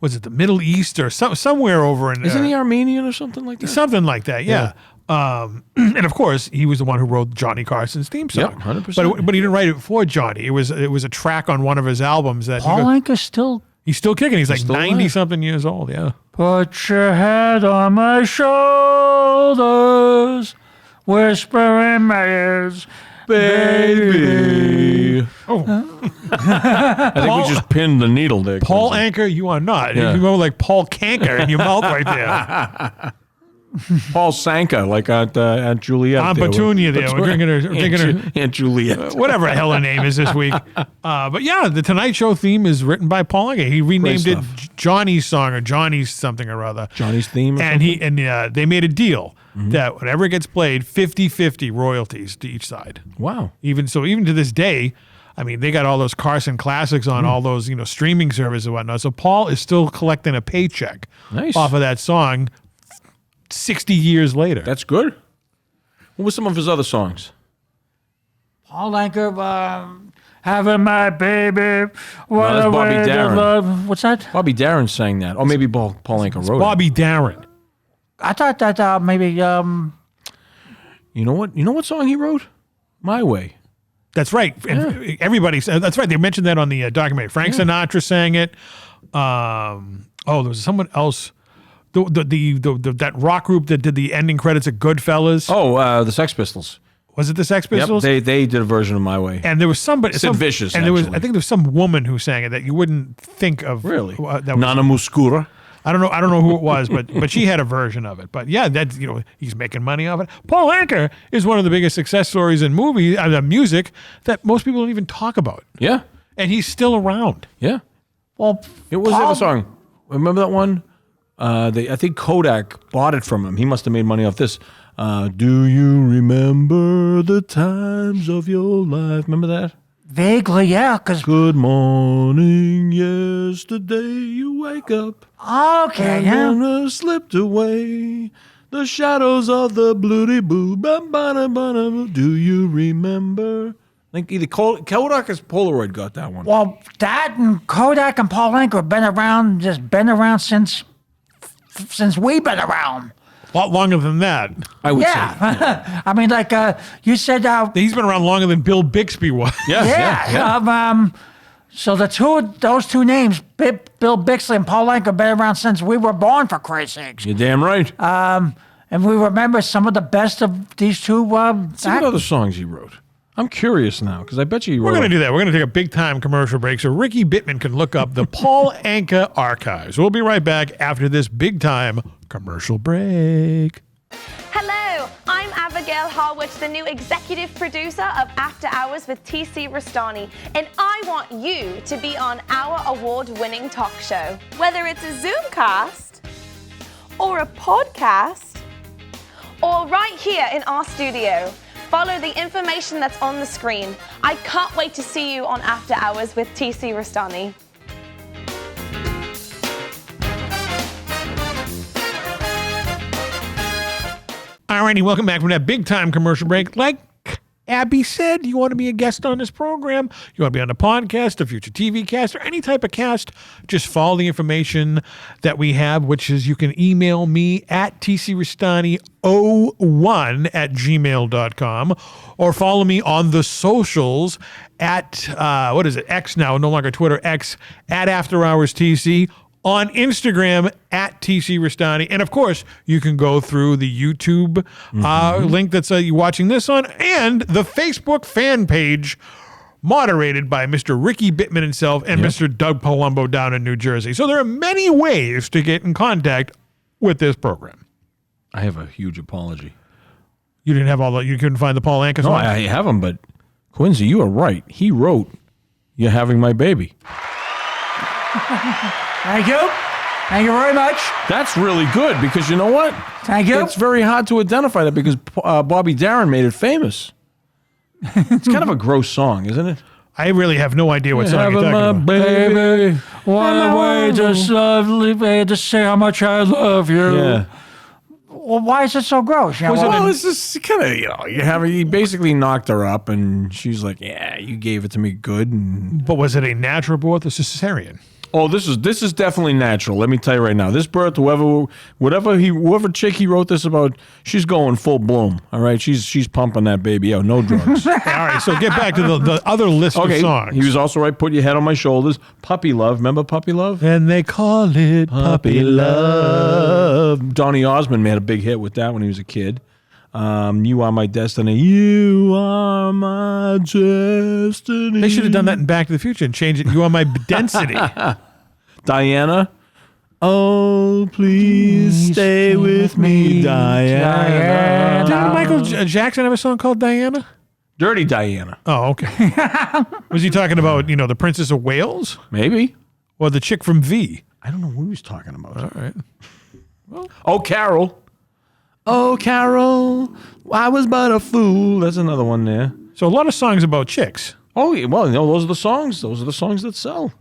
was it the Middle East or somewhere over in... Isn't he Armenian or something like that? Something like that, yeah. And of course, he was the one who wrote Johnny Carson's theme song. Yep, 100%. But he didn't write it for Johnny. It was a track on one of his albums that Paul Anka still. he's still kicking. He's like still 90-something years old, yeah. Put your head on my shoulders, whisper in my ears, baby. I think we just pinned the needle there. Paul Quincy. Anka, you are not. Yeah. You go like Paul Kanker in your mouth right there. Paul Sanka, like Aunt Juliet. Aunt there. Petunia there. We're drinking her Aunt Juliet. whatever the hell her name is this week. But yeah, the Tonight Show theme is written by Paul Anka. He renamed it stuff. Johnny's Song or Johnny's something or other. Johnny's theme. Or And something? they made a deal that whenever gets played, 50-50 royalties to each side. Wow. Even to this day, I mean, they got all those Carson classics on all those streaming services and whatnot. So Paul is still collecting a paycheck Nice. off of that song 60 years later. That's good. What were some of his other songs? Paul Anka, having my baby. What that's a Bobby way to Darin. love. What's that? Bobby Darin sang that. Or maybe Paul Anka wrote Bobby Darin. I thought that maybe. it. You know what song he wrote? My Way. That's right. And everybody said that's right. They mentioned that on the documentary. Frank Sinatra sang it. There was someone else. That rock group that did the ending credits of Goodfellas. Oh, the Sex Pistols. Was it the Sex Yep, Pistols? they did a version of My Way. And there was somebody, Sid Vicious, and there was, actually. I think there was some woman who sang it that you wouldn't think of. Really? That was, Nana Muscura. I don't know who it was, but she had a version of it. But yeah, that's he's making money off it. Paul Anka is one of the biggest success stories in music that most people don't even talk about. Yeah. And he's still around. Yeah. Well, It was Paul- a song. Remember that one? I think Kodak bought it from him. He must have made money off this. Do you remember the times of your life? Remember that? Vaguely, yeah, because Good morning, yesterday you wake up. okay, yeah. And slipped away. The shadows of the bloody boo. Do you remember? I think either Kodak or Polaroid got that one. Well, that and Kodak and Paul Anka have been around since we've been around. A lot longer than that. I would say. Yeah, I mean, like you said, He's been around longer than Bill Bixby was. yeah. So those two names, Bill Bixley and Paul Anka, have been around since we were born, for Christ's sakes. You're damn right. And we remember some of the best of these two. See what other songs he wrote. I'm curious now, because I bet you he wrote. We're going to do that. We're going to take a big-time commercial break so Ricky Bittman can look up the Paul Anka archives. We'll be right back after this big-time commercial break. Hello, I'm Abigail Harwich, the new executive producer of After Hours with TC Restani, and I want you to be on our award-winning talk show. Whether it's a Zoomcast, or a podcast, or right here in our studio, follow the information that's on the screen. I can't wait to see you on After Hours with TC Restani. Alrighty, welcome back from that big-time commercial break. Like Abby said, you want to be a guest on this program, you want to be on a podcast, a future TV cast, or any type of cast, just follow the information that we have, which is you can email me at tcrestani01@gmail.com or follow me on the socials at, X now, no longer Twitter, X, at After Hours TC, on Instagram at TC Restani. And of course, you can go through the YouTube link that's you're watching this on, and the Facebook fan page moderated by Mr. Ricky Bittman himself and Mr. Doug Palumbo down in New Jersey. So there are many ways to get in contact with this program. I have a huge apology. You didn't have you couldn't find the Paul Anka No, song? I have them, but Quincy, you are right. He wrote, "You're having my baby." Thank you. Thank you very much. That's really good, because you know what? Thank you. It's very hard to identify that, because Bobby Darin made it famous. It's kind of a gross song, isn't it? I really have no idea what song you're Having talking my about. baby. What a way, just lovely way to say how much I love you. Yeah. Well, why is it so gross? You know, Well, it's just kind of, he basically knocked her up, and she's like, "Yeah, you gave it to me good." And But was it a natural birth or cesarean? oh, this is definitely natural. Let me tell you right now. This birth, whoever chick he wrote this about, she's going full bloom. All right, she's pumping that baby out. No drugs. All right, so get back to the other list of songs. He was also right. Put your head on my shoulders. Puppy Love. Remember Puppy Love? And they call it Puppy Love. Donny Osmond made a big hit with that when he was a kid. You Are My Destiny. You are my destiny. They should have done that in Back to the Future and changed it. You Are My Density. Diana. Oh, please stay with me, Diana. Didn't Michael Jackson have a song called Diana? Dirty Diana. Oh, okay. Was he talking about, the Princess of Wales? Maybe. Or the chick from V? I don't know what he was talking about. All right. Oh, Carol. Oh, Carol, I was but a fool. That's another one there. So a lot of songs about chicks. Oh, yeah, well, those are the songs. Those are the songs that sell.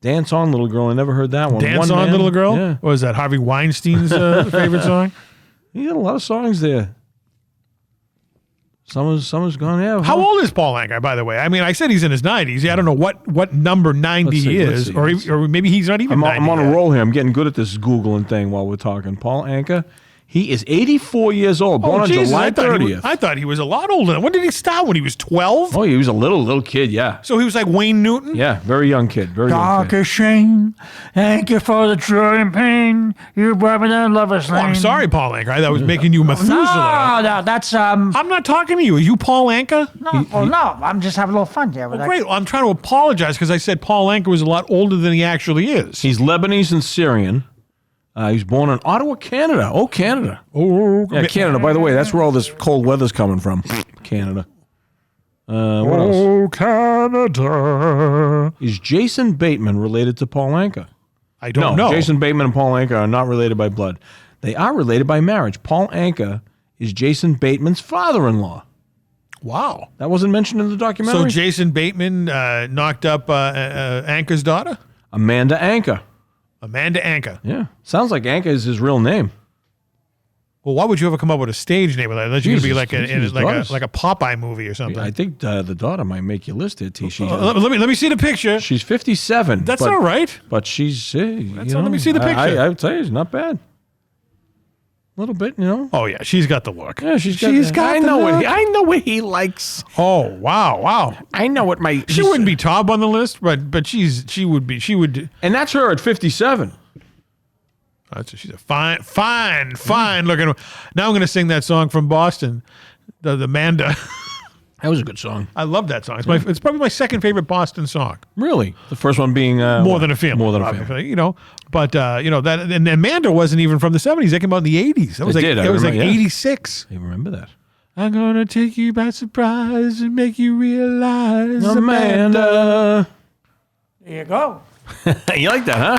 Dance On, Little Girl. I never heard that one. Dance One On, Man. Little Girl? Yeah. What was that, Harvey Weinstein's favorite song? He had a lot of songs there. Summer's gone. Yeah. How old is Paul Anka, by the way? I mean, I said he's in his 90s. Yeah, I don't know what number 90 Let's see, he let's is, see. or maybe he's not even 90 I'm on yet. a roll here. I'm getting good at this Googling thing while we're talking. Paul Anka. He is 84 years old, born on Jesus, July I 30th. thought he was a lot older. When did he start? When he was 12? Oh, he was a little kid, yeah. So he was like Wayne Newton? Yeah, very young kid. Very young Dark kid. as shame, thank you for the joy and pain. You brought me down lover's Oh, lane. I'm sorry, Paul Anka. I thought I was making you Methuselah. No, that's I'm not talking to you. Are you Paul Anka? no. I'm just having a little fun there. With that. Great. Well, I'm trying to apologize because I said Paul Anka was a lot older than he actually is. He's Lebanese and Syrian. He was born in Ottawa, Canada. Oh, Canada. Oh, Yeah, Canada. By the way, that's where all this cold weather's coming from. Canada. What else? to Canada. Is Jason Bateman related to Paul Anka? I don't know. Jason Bateman and Paul Anka are not related by blood. They are related by marriage. Paul Anka is Jason Bateman's father-in-law. Wow. That wasn't mentioned in the documentary? So Jason Bateman knocked up Anka's daughter? Amanda Anka. Amanda Anka. Yeah. Sounds like Anka is his real name. Well, why would you ever come up with a stage name like that? Unless you're going to be like Jesus, like a Popeye movie or something. I think the daughter might make you list it, T. Let me see the picture. She's 57. That's all right. But she's, Let me see the picture. I would tell you, it's not bad. A little bit, Oh yeah, she's got the look. Yeah, she's got. I know what he likes. Oh wow. I know what my. She wouldn't be top on the list, but she would. And that's her at 57. She's a fine looking. Now I'm going to sing that song from Boston, the Amanda. That was a good song. I love that song. It's probably my second favorite Boston song. Really? The first one being More Than a Feeling. More Than a Feeling. But that, and Amanda wasn't even from the 70s. That came out in the 80s. That was it was like 86. I remember that. I'm gonna take you by surprise and make you realize, Amanda. There you go. You like that, huh?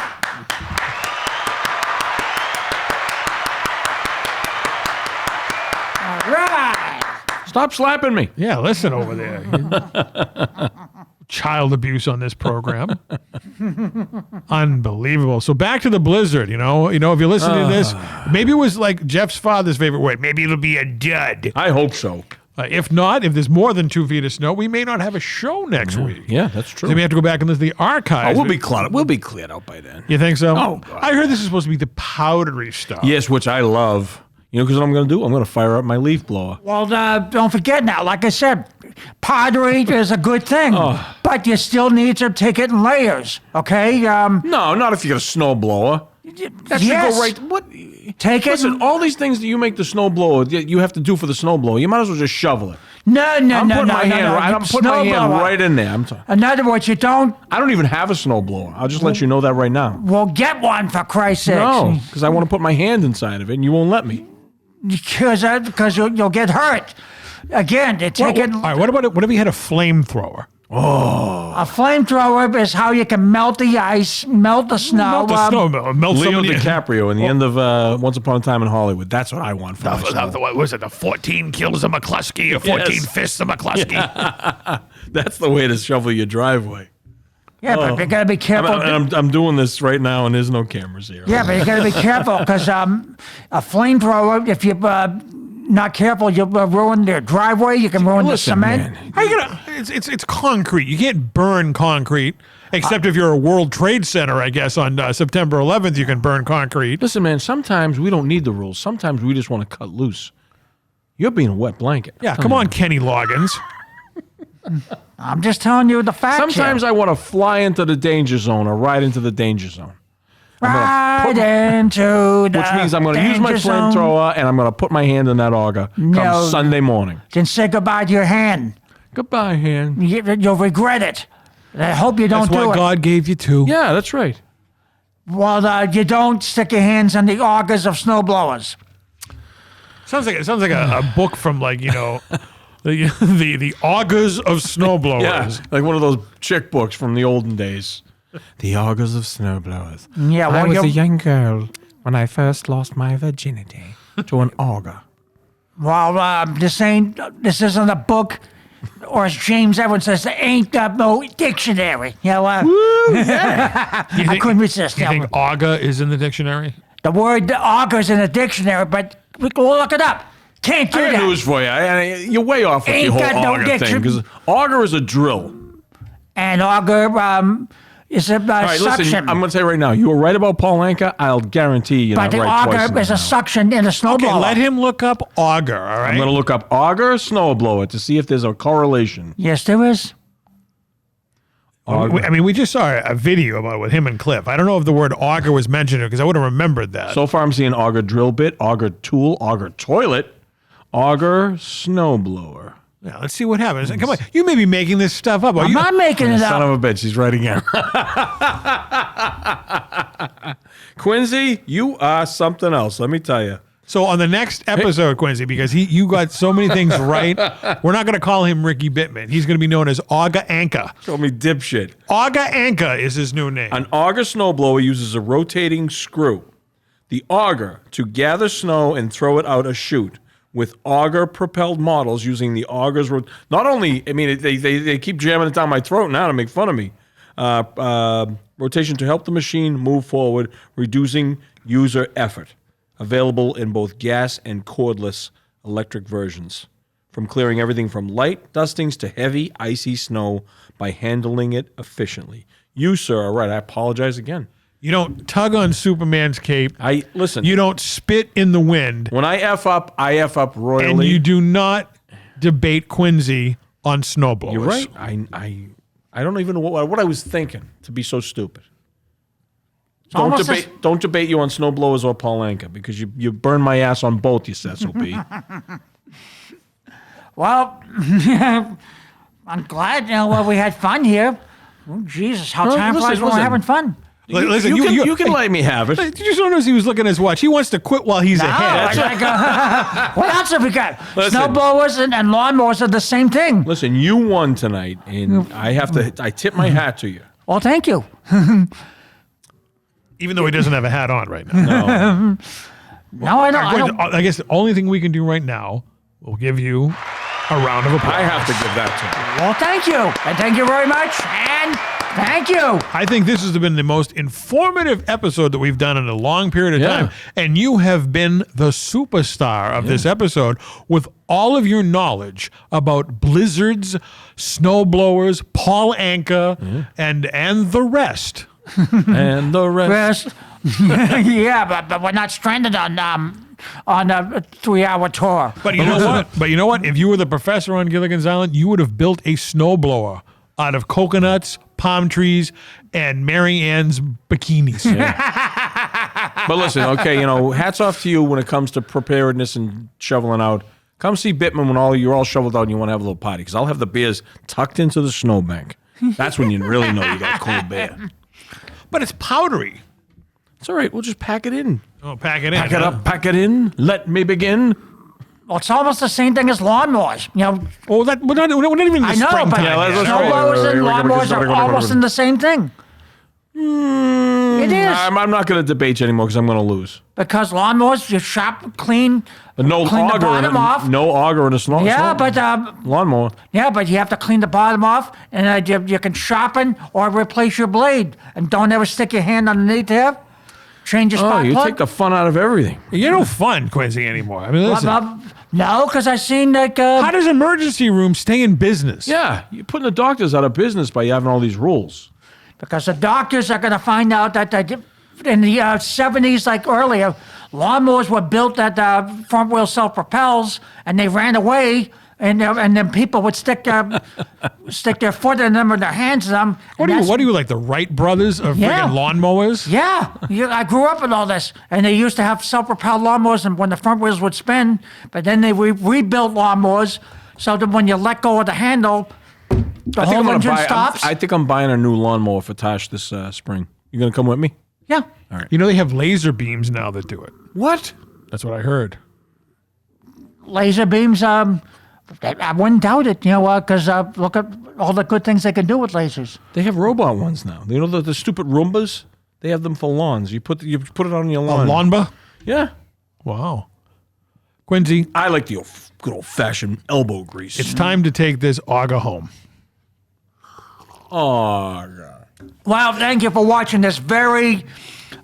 All right. Stop slapping me. Yeah, listen over there. Child abuse on this program. Unbelievable. So back to the blizzard, if you're listening to this, maybe it was like Jeff's father's favorite word. Maybe it'll be a dud. I hope so. If not, if there's more than 2 feet of snow, we may not have a show next week. Yeah, that's true. So we have to go back and listen to the archives. We'll be cleared out by then. You think so? Oh, God. I heard this is supposed to be the powdery stuff. Yes, which I love. Because what I'm going to do? I'm going to fire up my leaf blower. Well, don't forget now, like I said, pottery is a good thing, but you still need to take it in layers, okay? No, not if you got a snow blower. That should go right. What? Take it. Listen, all these things that you make the snow blower, you have to do for the snow blower, you might as well just shovel it. No. I'm putting my hand right in there. In other words, I don't even have a snow blower. I'll just let you know that right now. Well, get one for Christ's sake. No, because I want to put my hand inside of it, and you won't let me. Because you'll get hurt. Again, they take it. All right, what if we had a flamethrower? A flamethrower is how you can melt the ice, melt the snow. Melt Leo DiCaprio in the end of Once Upon a Time in Hollywood. That's what I want for myself. What was it? The 14 kills of McCluskey or 14 fists of McCluskey? That's the way to shovel your driveway. Yeah, but you gotta be careful. I'm doing this right now, and there's no cameras here. Yeah, but you gotta be careful because a flamethrower, if you're not careful, you'll ruin their driveway. You can ruin the cement. Man. How you gonna? It's concrete. You can't burn concrete, except if you're a World Trade Center. I guess on September 11th you can burn concrete. Listen, man. Sometimes we don't need the rules. Sometimes we just want to cut loose. You're being a wet blanket. Yeah, come on, Kenny Loggins. I'm just telling you the facts. Sometimes I want to fly into the danger zone or ride into the danger zone. Right into the Which means I'm going to use my flamethrower and I'm going to put my hand in that auger come Sunday morning. Then say goodbye to your hand. Goodbye, hand. You'll regret it. I hope you don't That's do what it. God gave you to. Yeah, that's right. Well, you don't stick your hands in the augers of snowblowers. Sounds like a book from the augers of snowblowers. Yeah, like one of those chick books from the olden days. The augers of snowblowers. Yeah, well, I was a young girl when I first lost my virginity to an auger. Well, this isn't a book, or as James Evans says, there ain't no dictionary. I couldn't resist. You think auger is in the dictionary? The word auger is in the dictionary, but we can look it up. Can't do I that. got news for you. You're way off with the whole auger thing, because auger is a drill. And auger is a All right, suction. listen, I'm going to tell you right now, you were right about Paul Anka. I'll guarantee you're But not the right twice auger is a now. suction in a snowblower. Okay, let him look up auger, all right? I'm going to look up auger snowblower to see if there's a correlation. Yes, there is. I mean, we just saw a video about it with him and Cliff. I don't know if the word auger was mentioned because I would have remembered that. So far, I'm seeing auger drill bit, auger tool, auger toilet, auger snowblower. Yeah, let's see what happens. Come on, you may be making this stuff up. I'm not making it Son up. of a bitch, he's right again. Quincy, you are something else, let me tell you. So on the next episode, Quincy, because you got so many things right, we're not going to call him Ricky Bittman. He's going to be known as Outta Anka. Call me dipshit. Outta Anka is his new name. An auger snowblower uses a rotating screw. The auger to gather snow and throw it out a chute. With auger-propelled models using the auger's... Not only, I mean, they keep jamming it down my throat now to make fun of me. Rotation to help the machine move forward, reducing user effort. Available in both gas and cordless electric versions. From clearing everything from light dustings to heavy, icy snow by handling it efficiently. You, sir, are right. I apologize again. You don't tug on Superman's cape. Listen. You don't spit in the wind. When I F up royally. And you do not debate Quincy on snowblowers. You're right. I don't even know what I was thinking to be so stupid. Don't debate you on snowblowers or Paul Anka because you burn my ass on both, you SOB. Well, I'm glad we had fun here. Oh, Jesus, how time flies when we're having fun. Listen, you can let me have it. You just don't notice he was looking at his watch. He wants to quit while he's ahead. What else have we got? Listen. Snowblowers and lawnmowers are the same thing. Listen, you won tonight, and I tip my hat to you. Well, thank you. Even though he doesn't have a hat on right now. No, I don't. I guess the only thing we can do right now, we'll give you a round of applause. I have to give that to you. Well, thank you. And thank you very much. And thank you. I think this has been the most informative episode that we've done in a long period of time. And you have been the superstar of this episode with all of your knowledge about blizzards, snowblowers, Paul Anka, and the rest. And the rest. Yeah, but we're not stranded on a 3-hour tour. But you know what? If you were the professor on Gilligan's Island, you would have built a snowblower out of coconuts, palm trees, and Mary Ann's bikinis. But listen, okay, hats off to you when it comes to preparedness and shoveling out. Come see Bittman when you're all shoveled out and you want to have a little party, because I'll have the beers tucked into the snowbank. That's when you really know you got a cool beer. But it's powdery. It's all right. We'll just pack it in. Oh, pack it in. Pack it up, pack it in. Let me begin. Well, it's almost the same thing as lawnmowers. We're not even in the I know, springtime. but snowblowers and lawnmowers are almost in the same thing. It is. I'm not going to debate you anymore because I'm going to lose. Because lawnmowers, you chop, clean No the auger bottom off. No auger in a snow. Yeah, but lawnmower. Yeah, but you have to clean the bottom off, and you can sharpen or replace your blade, and don't ever stick your hand underneath there. Change your spark you plug. take the fun out of everything. You're no fun, Quincy, anymore. I mean, listen. No, because I seen how does emergency room stay in business? Yeah, you're putting the doctors out of business by having all these rules. Because the doctors are going to find out that in the 70s, like earlier, lawnmowers were built that front wheel self-propels, and they ran away, and then people would stick their foot in them or their hands in them. What are you, like the Wright brothers of friggin' lawnmowers? Yeah, I grew up with all this, and they used to have self-propelled lawnmowers, and when the front wheels would spin, but then they rebuilt lawnmowers so that when you let go of the handle, the whole engine stops. I think I'm buying a new lawnmower for Tosh this spring. You gonna come with me? Yeah. All right. They have laser beams now that do it. What? That's what I heard. Laser beams, I wouldn't doubt it, because look at all the good things they can do with lasers. They have robot ones now. The stupid Roombas? They have them for lawns. You put it on your lawn. A lawnba? Yeah. Wow. Quincy, I like the good old-fashioned elbow grease. it's time to take this auger home. Oh, God. Well, thank you for watching this very good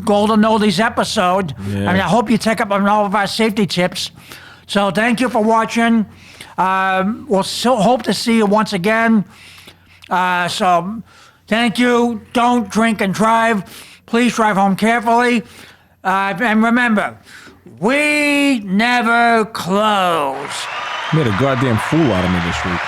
Golden Oldies episode. Yeah. I hope you take up on all of our safety tips. So thank you for watching. We'll hope to see you once again. So thank you. Don't drink and drive. Please drive home carefully. And remember, we never close. Made a goddamn fool out of me this week.